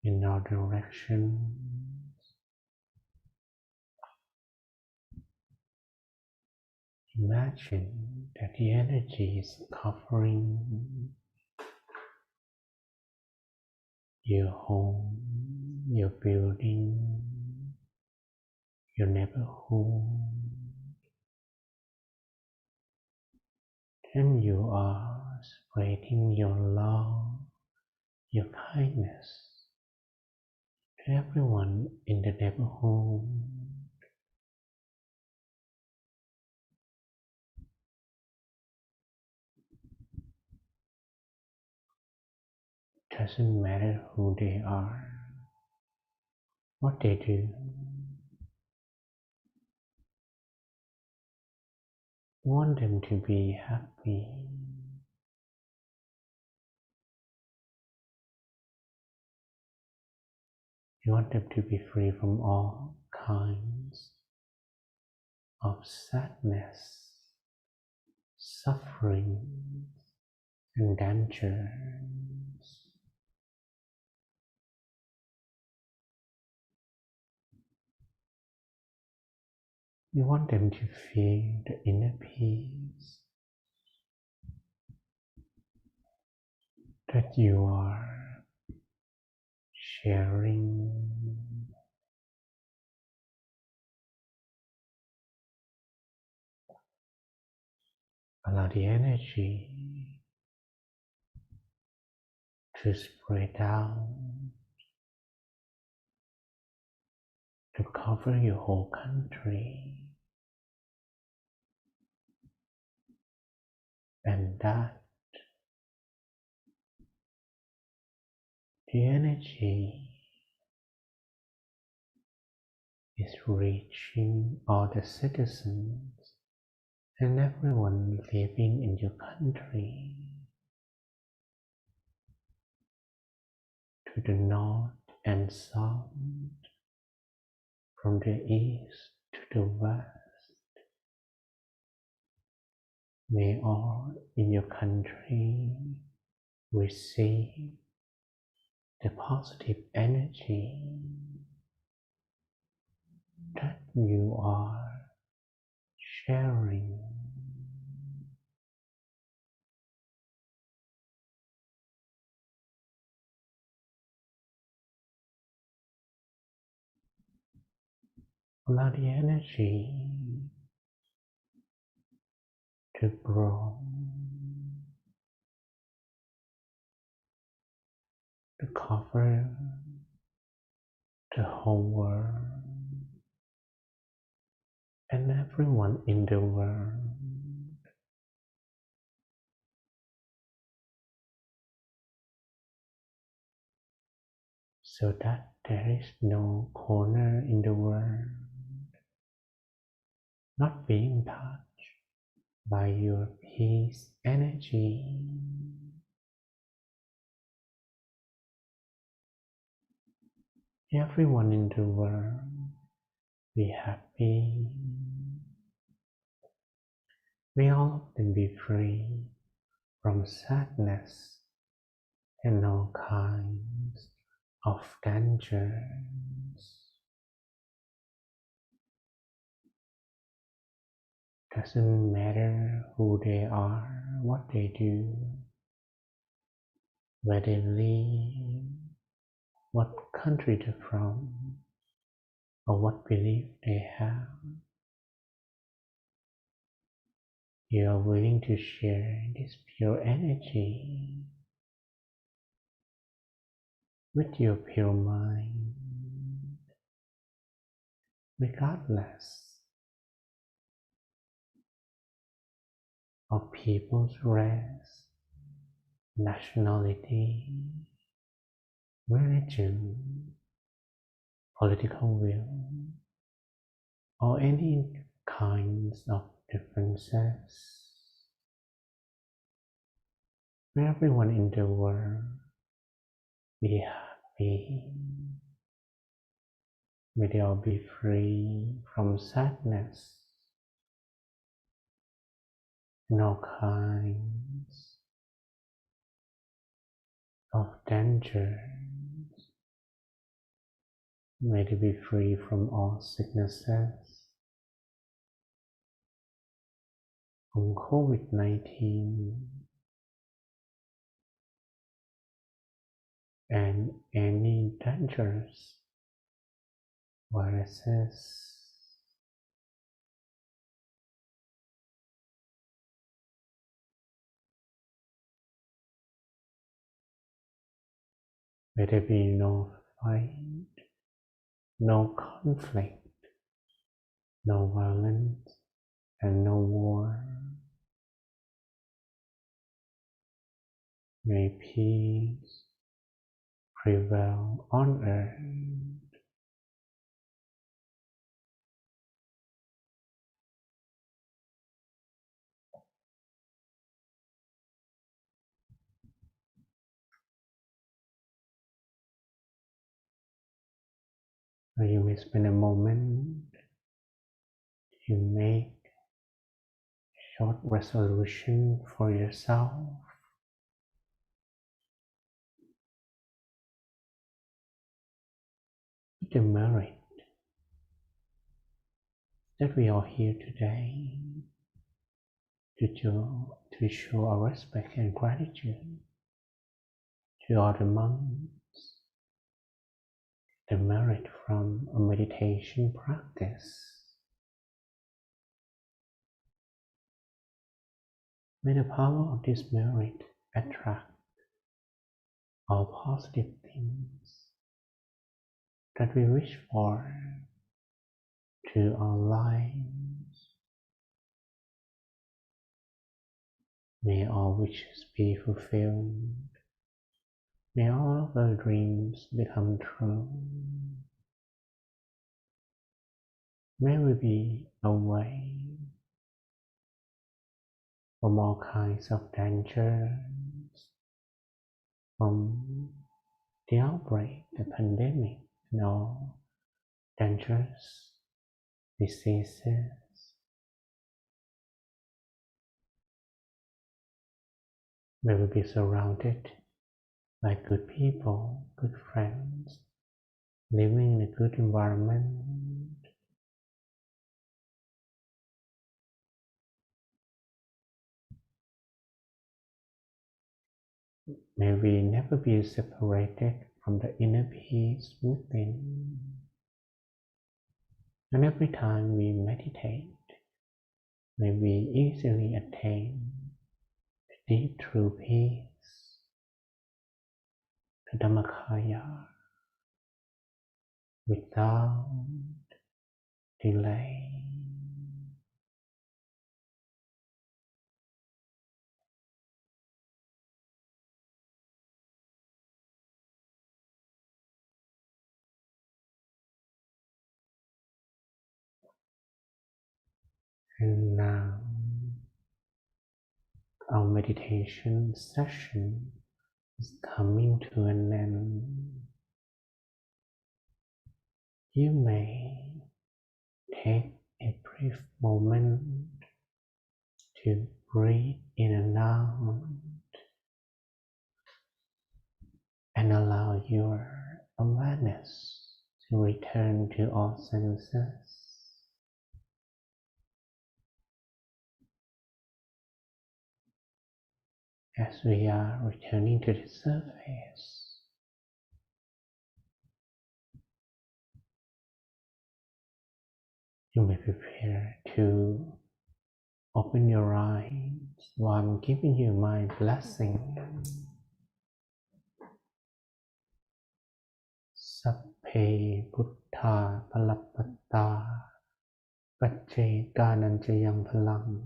in all directions. Imagine that the energy is covering your home, your building, your neighborhood, and you are spreading your love, your kindness to everyone in the neighborhood. Doesn't matter who they are, what they do. You want them to be happy. You want them to be free from all kinds of sadness, suffering, and dangers. You want them to feel the inner peace that you are sharing. Allow the energy to spread out, to cover your whole country, and that The energy is reaching all the citizens and everyone living in your country, to the north and south, from the east to the west. May all in your country receive the positive energy that you are sharing. Allow the energy to grow, to cover the whole world and everyone in the world. So that there is no corner in the world not being touched by your peace energy. Everyone in the world be happy. May all of them be free from sadness and all kinds of dangers. Doesn't matter who they are, what they do, where they live, what country they're from, or what belief they have. You are willing to share this pure energy with your pure mind, regardless of people's race, nationality, religion, political will, or any kinds of differences. May everyone in the world be happy. May they all be free from sadness and all kinds of dangers. May they be free from all sicknesses, from COVID-19 and any dangerous viruses. May there be no fight, no conflict, no violence, and no war. May peace prevail on earth. So you may spend a moment to make short resolution for yourself. The merit that we are here today to show our respect and gratitude to all the monks, the merit from a meditation practice. May the power of this merit attract all positive things that we wish for to our lives. May all wishes be fulfilled. May all of our dreams become true. May we be away from all kinds of dangers, from the outbreak, the pandemic, and all dangerous diseases. May we be surrounded by good people, good friends, living in a good environment. May we never be separated from the inner peace within. And every time we meditate, may we easily attain the deep true peace, the Dhammakaya, without delay. And now, our meditation session is coming to an end. You may take a brief moment to breathe in and out and allow your awareness to return to all senses. As we are returning to the surface, you may prepare to open your eyes while I'm giving you my blessing. Sapphe Buddha Palappata Pacce Gananjayam Palam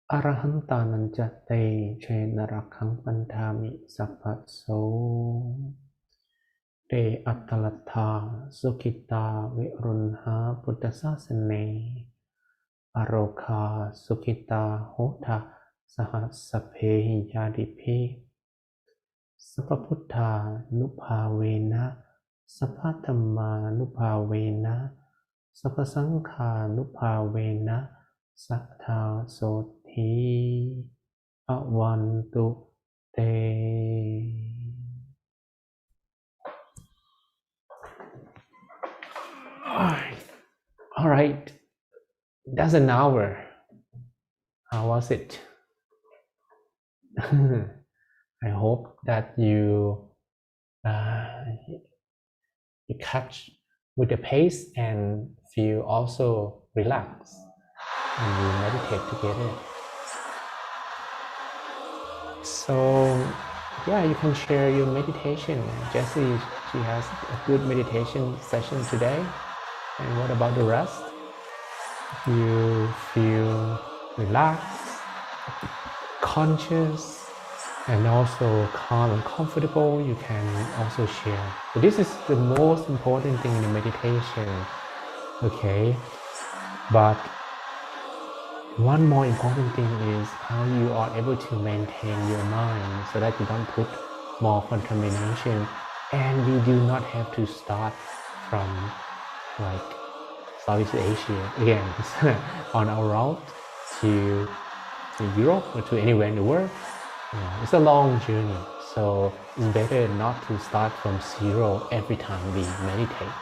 Arahantananja Te Chenarakhang Pantami Sapatso Te Atalatha Sukhita Virunha Buddhasasane Aroka Sukhita Hota Sahasaphe Yadipi Sapaputtha Nupavena Sapathamma Nupavena Sapasangha Nupavena Sattha Soti Avantu Te. All right, that's an hour. How was it? I hope that you catch with the pace and feel also relaxed when we meditate together. So yeah, you can share your meditation. Jessie, she has a good meditation session today. And what about the rest? If you feel relaxed, conscious, and also calm and comfortable, you can also share. So this is the most important thing in the meditation, okay? But one more important thing is how you are able to maintain your mind so that you don't put more contamination, and we do not have to start from like Southeast Asia again on our route to Europe or to anywhere in the world. It's a long journey, so it's better not to start from zero every time we meditate.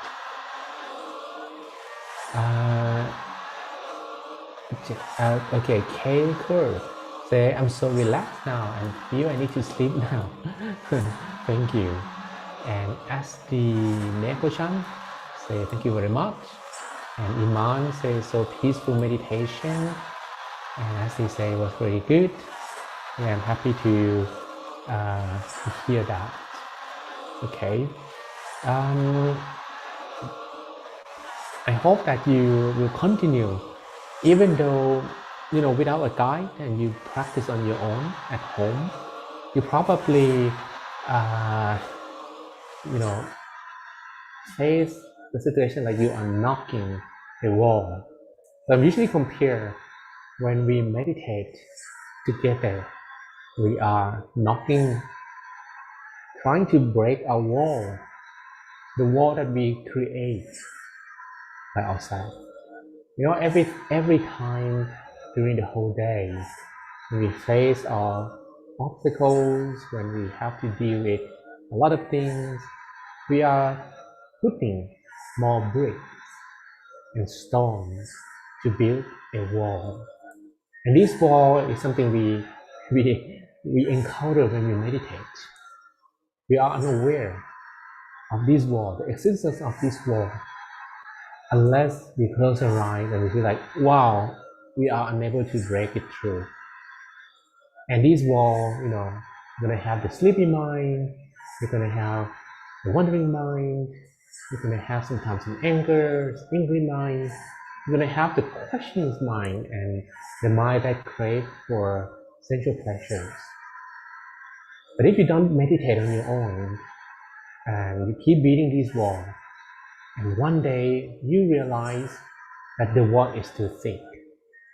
Okay, Kay Kerr say, I'm so relaxed now and feel I need to sleep now. Thank you. And as the Neko-chan say, thank you very much. And Iman says, so peaceful meditation. And as he say, it was very good. Yeah, I'm happy to hear that. Okay. I hope that you will continue, even though, without a guide and you practice on your own at home, you probably uh, you know, face the situation like you are knocking a wall. So I usually compare when we meditate together, we are knocking, trying to break a wall, the wall that we create by ourselves. You know, every time during the whole day, when we face our obstacles, when we have to deal with a lot of things, we are putting more bricks and stones to build a wall. And this wall is something we encounter when we meditate. We are unaware of this wall, the existence of this wall, unless we close our eyes and we feel like, wow, we are unable to break it through. And this wall, you know, you're gonna have the sleepy mind, you're gonna have the wandering mind, you're gonna have sometimes an anger, angry mind, you're gonna have the questions mind and the mind that crave for sensual pleasures. But if you don't meditate on your own and you keep beating this wall, and one day you realize that the wall is too thick,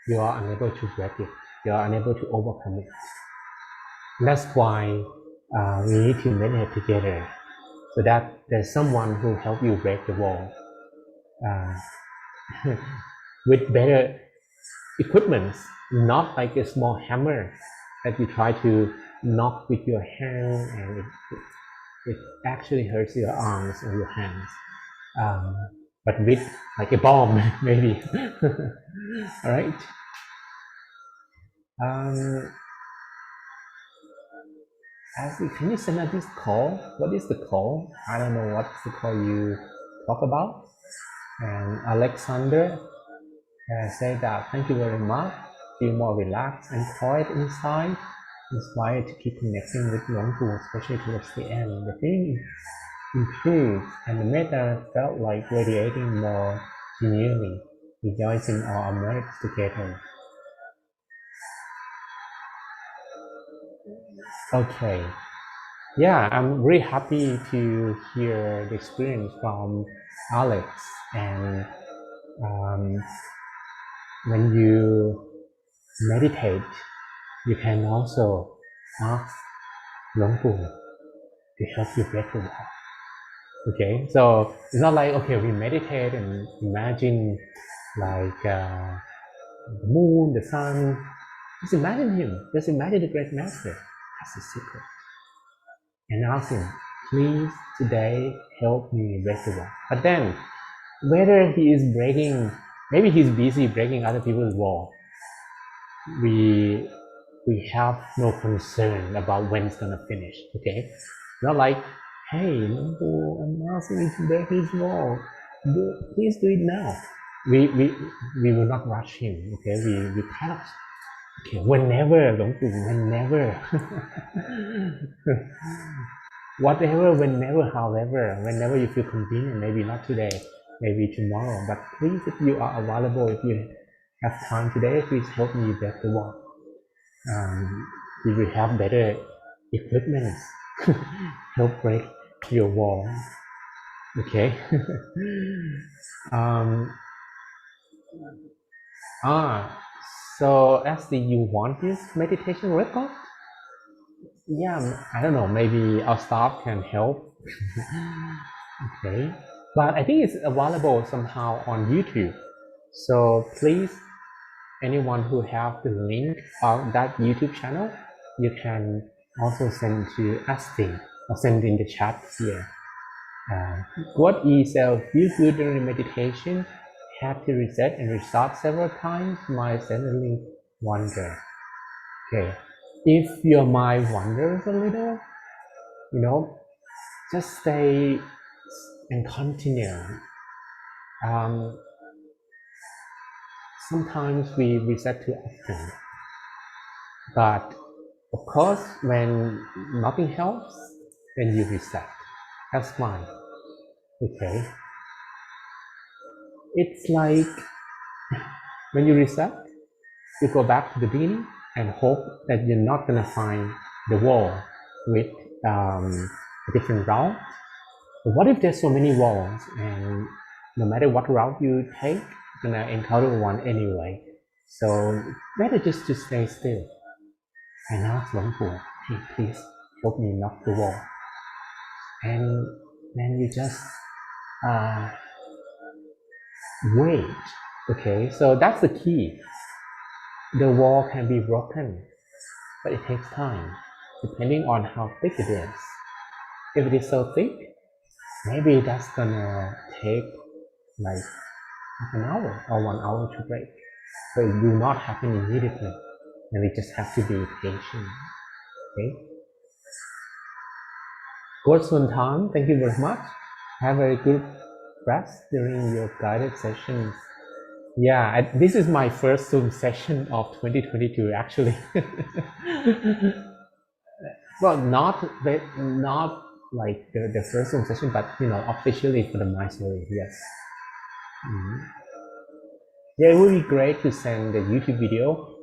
you are unable to break it, you are unable to overcome it. That's why we need to meditate together, so that there's someone who help you break the wall with better equipment, not like a small hammer that you try to knock with your hand and it actually hurts your arms or your hands. But with like a bomb, maybe. All right. Ashley, can you send us this call? What is the call? I don't know what's the call you talk about. And Alexander said that thank you very much. Feel more relaxed and quiet inside. Inspired to keep connecting with Long Pu, especially towards the end. The feeling improved and the metta felt like radiating more genuinely, rejoicing our merits together. Okay. Yeah, I'm really happy to hear the experience from Alex. And when you meditate, you can also ask Long Pu to help you break the wall. Okay, so it's not like, okay, we meditate and imagine like the moon, the sun. Just imagine him. Just imagine the great master. That's the secret. And ask him, please today help me break the wall. But then, whether he is breaking, maybe he's busy breaking other people's wall. We have no concern about when it's gonna finish. Okay, not like, hey, I'm asking you to break his wall. Please do it now. We will not rush him. Okay, we kind of, okay, whenever, whenever. Whatever, whenever, however, whenever you feel convenient, maybe not today, maybe tomorrow, but please, if you are available, if you have time today, please help me break the wall. You will have better equipment help break your wall. Okay. So Ashley, you want this meditation record? Yeah, I don't know, maybe our staff can help. Okay, but I think it's available somehow on YouTube. So please, anyone who have the link of that YouTube channel, you can also send to Ashley or send in the chat here. What is feel good during meditation? Have to reset and restart several times. My suddenly wonder. Okay, if your mind wanders a little, you know, just stay and continue. Sometimes we reset too often, but of course, when nothing helps, then you reset. That's fine. Okay. It's like when you reset, you go back to the beginning and hope that you're not gonna find the wall with a different route. But what if there's so many walls, and no matter what route you take, you're gonna encounter one anyway? So better just to stay still and ask Luang Pu, hey, please help me knock the wall. And then you just wait. Okay, so that's the key. The wall can be broken, but it takes time, depending on how thick it is. If it is so thick, maybe that's gonna take like half an hour or 1 hour to break. So it will not happen immediately, and we just have to be patient. Okay. Coach Sun Tan, thank you very much. Have a good rest during your guided sessions. Yeah, this is my first Zoom session of 2022 actually. Well, not like the first Zoom session, but officially for the My Story, yes. Yeah, it would be great to send the YouTube video.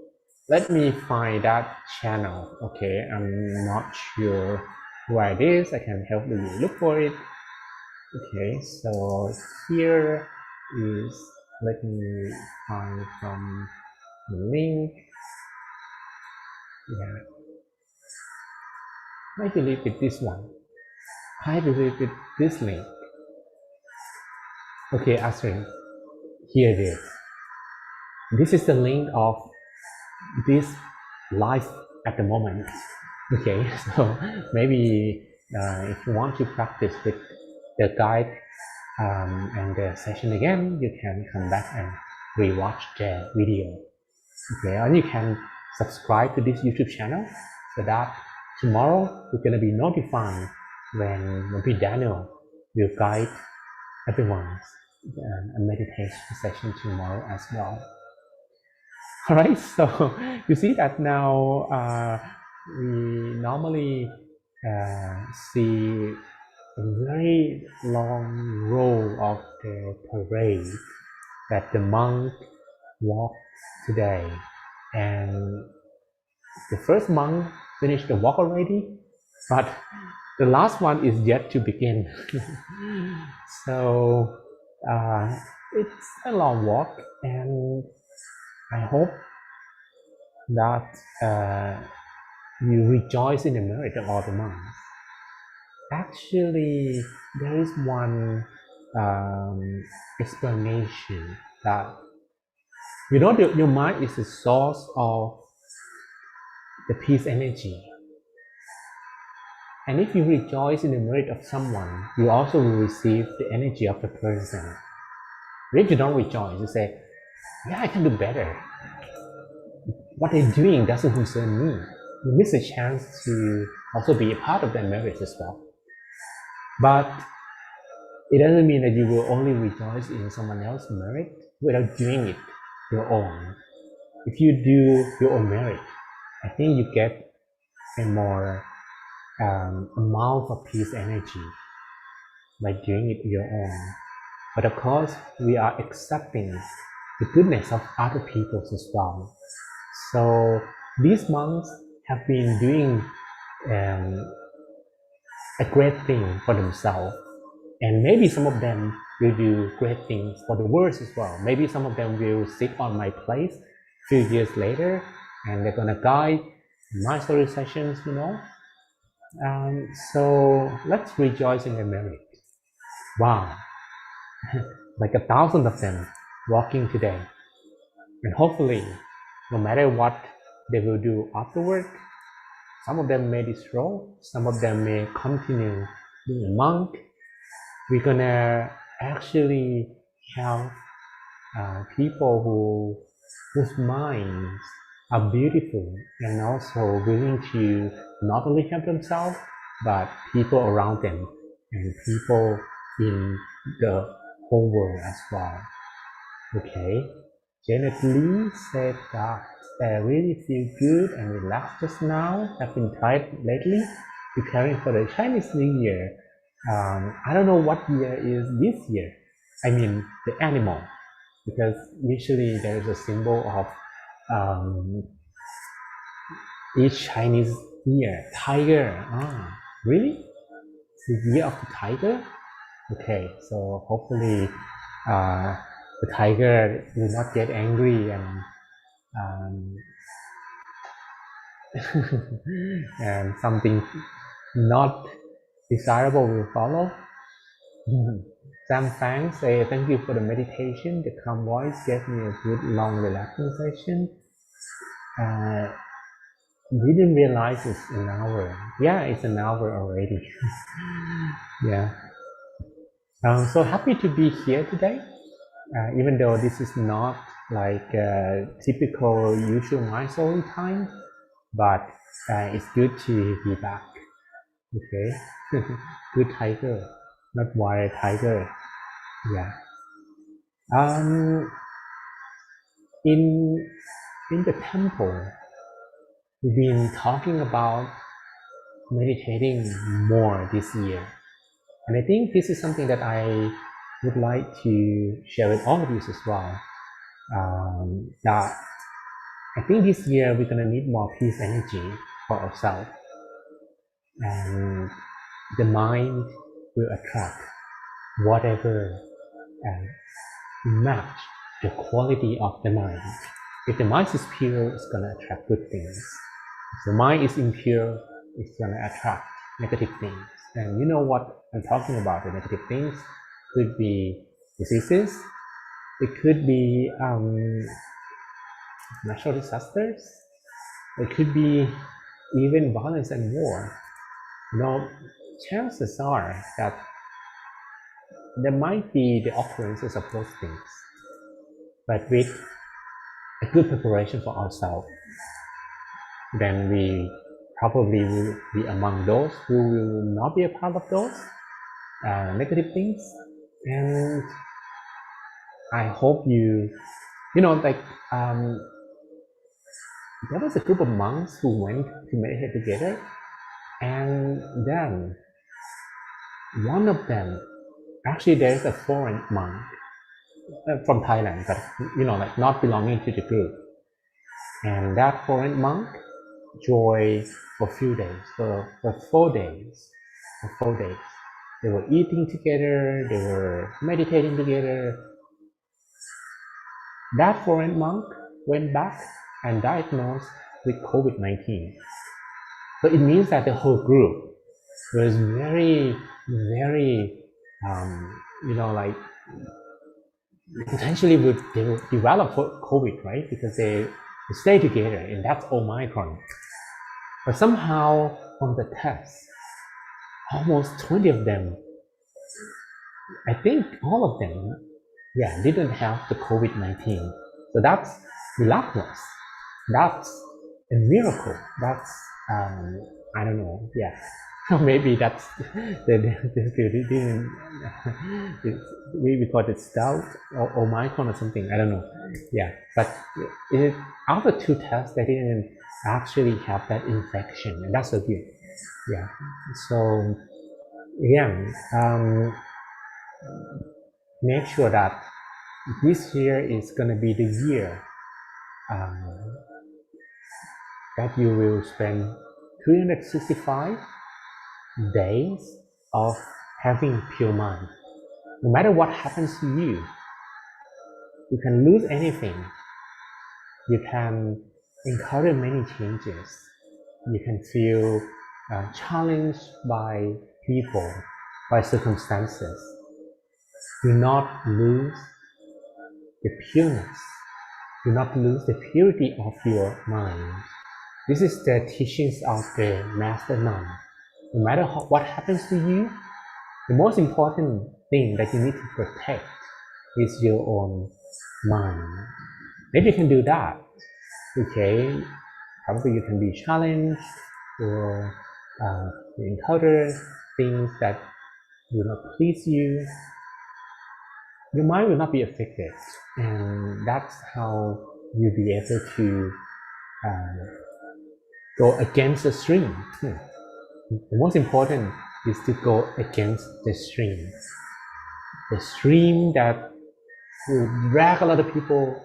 Let me find that channel. Okay, I'm not sure where it is. I can help you look for it. Okay, so here is, let me find from the link. Yeah, I believe it's this one. I believe it's this link. Okay, Astrid, here it is. This is the link of this live at the moment. Okay, so maybe if you want to practice with the guide and the session again, you can come back and rewatch the video. Okay, and you can subscribe to this YouTube channel so that tomorrow you're gonna be notified when Daniel will guide everyone's a meditation session tomorrow as well. All right, so you see that now we normally see a very long row of the parade that the monk walked today, and the first monk finished the walk already, but the last one is yet to begin. So it's a long walk, and I hope that you rejoice in the merit of all the monks. Actually, there is one explanation that your mind is the source of the peace energy, and if you rejoice in the merit of someone, you also will receive the energy of the person. But if you don't rejoice, you say, yeah, I can do better. What they're doing doesn't concern me. You miss a chance to also be a part of their merit as well. But it doesn't mean that you will only rejoice in someone else's merit without doing it your own. If you do your own merit, I think you get a more amount of peace energy by doing it your own. But of course, we are accepting the goodness of other people as well. So these monks have been doing a great thing for themselves, and maybe some of them will do great things for the world as well. Maybe some of them will sit on my place a few years later, and they're gonna guide my story sessions, so let's rejoice in their merit. Wow, like 1,000 of them walking today, and hopefully, no matter what they will do afterward, some of them may destroy, some of them may continue being a monk. We're gonna actually have people whose minds are beautiful and also willing to not only help themselves, but people around them and people in the whole world as well. Okay, Janet Lee said that I really feel good and relaxed just now. I've been tired lately, preparing for the Chinese New Year. I don't know what year is this year. I mean the animal, because usually there is a symbol of each Chinese year, tiger. Really? It's the year of the tiger? Okay, so hopefully the tiger will not get angry um, and something not desirable will follow. Sam Fang say, thank you for the meditation. The calm voice gave me a good long relaxing session. Didn't realize it's an hour. Yeah, it's an hour already. Yeah. So happy to be here today. Even though this is not like typical usual mindful time, but it's good to be back. Okay. Good tiger, not wild tiger. Yeah. In the temple, we've been talking about meditating more this year, and I think this is something that I would like to share with all of you as well. That I think this year we're gonna need more peace energy for ourselves, and the mind will attract whatever match the quality of the mind. If the mind is pure, it's gonna attract good things. If the mind is impure, it's gonna attract negative things. And you know what I'm talking about, the negative things could be diseases, it could be natural disasters, it could be even violence and war. You know, chances are that there might be the occurrences of those things, but with a good preparation for ourselves, then we probably will be among those who will not be a part of those negative things. And I hope you know, like there was a group of monks who went to meditate together, and then one of them, actually there's a foreign monk from Thailand, but you know, like not belonging to the group, and that foreign monk joined for a few days, for 4 days. They were eating together, they were meditating together. That foreign monk went back and diagnosed with COVID-19. So it means that the whole group was very, very, you know, like potentially they will develop COVID, right? Because they stay together, and that's Omicron. But somehow from the test, almost 20 of them, I think all of them, yeah, didn't have the COVID-19. So that's miraculous. That's a miracle. That's, I don't know, yeah. Maybe that's, they didn't, we call it stealth or Omicron or something, I don't know. Yeah, but after 2 tests, they didn't actually have that infection, and that's so good. Yeah, so, yeah, make sure that this year is going to be the year that you will spend 365 days of having pure mind. No matter what happens to you can lose anything, you can encounter many changes, you can feel challenged by people, by circumstances. Do not lose the pureness. Do not lose the purity of your mind. This is the teachings of the Master Nun. No matter what happens to you, the most important thing that you need to protect is your own mind. If you can do that, okay, probably you can be challenged or encounter things that will not please you. Your mind will not be affected, and that's how you'll be able to go against the stream. The most important is to go against the stream that will drag a lot of people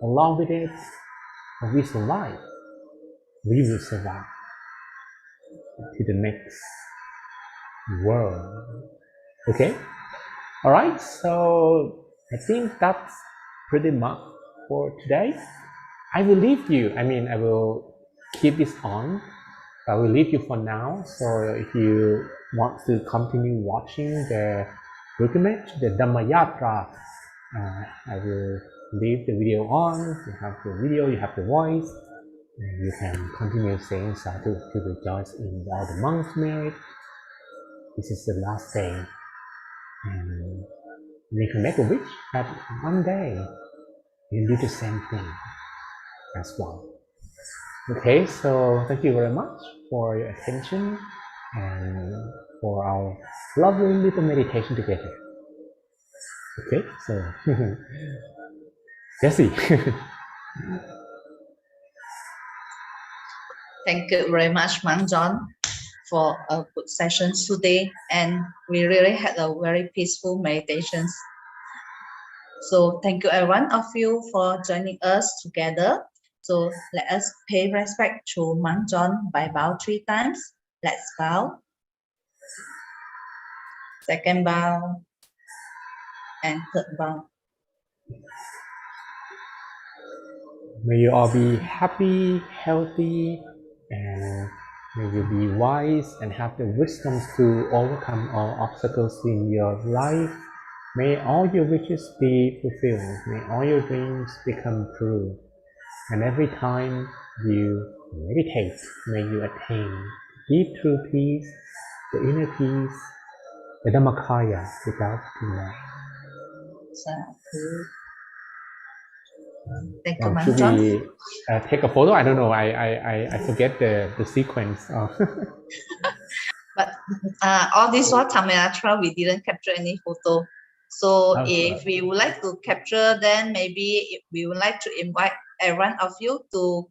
along with it, but we survive. We will survive to the next world. Okay. All right. So I think that's pretty much for today. I will leave you. I will keep this on. I will leave you for now. So if you want to continue watching the pilgrimage, the Dhammayatra, I will leave the video on. You have the video, you have the voice, and you can continue saying sadhu to rejoice in all the monks' merit. This is the last day, and we can make a wish that one day you do the same thing as well. Okay, so thank you very much for your attention and for our lovely little meditation together. Okay, so Jessie. Thank you very much, Mang John, for a good session today, and we really had a very peaceful meditation. So thank you every one of you for joining us together. So let us pay respect to Mang John by bow 3 times. Let's bow. Second bow. And third bow. May you all be happy, healthy, and may you be wise and have the wisdom to overcome all obstacles in your life. May all your wishes be fulfilled. May all your dreams become true. And every time you meditate, may you attain deep true peace, the inner peace, the Dhammakaya without delay. Thank you, Should John. we take a photo? I don't know. I forget the sequence. But all this while Dhammayatra, we didn't capture any photo. So if we would like to capture, then maybe we would like to invite every one of you to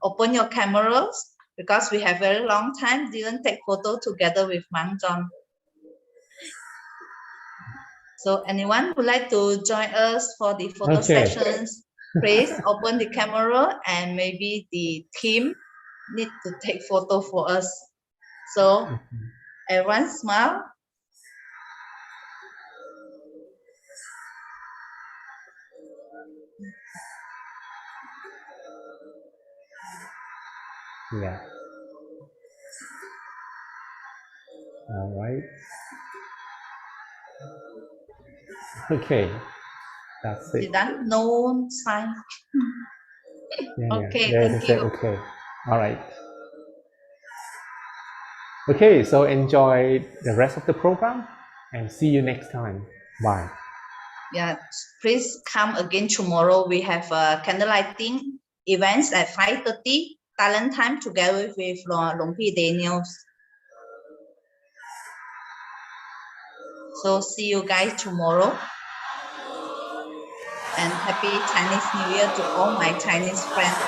open your cameras, because we have very long time didn't take photo together with Mang John. So anyone would like to join us for the photo sessions, please open the camera, and maybe the team need to take photo for us. So everyone smile. Yeah. All right. Okay. That's it. Done? No sign. Okay, thank you. Okay. All right. Okay, so enjoy the rest of the program and see you next time. Bye. Yeah, please come again tomorrow. We have a candlelighting events at 5:30 Thailand time together with Long P Daniels. So see you guys tomorrow. And happy Chinese New Year to all my Chinese friends.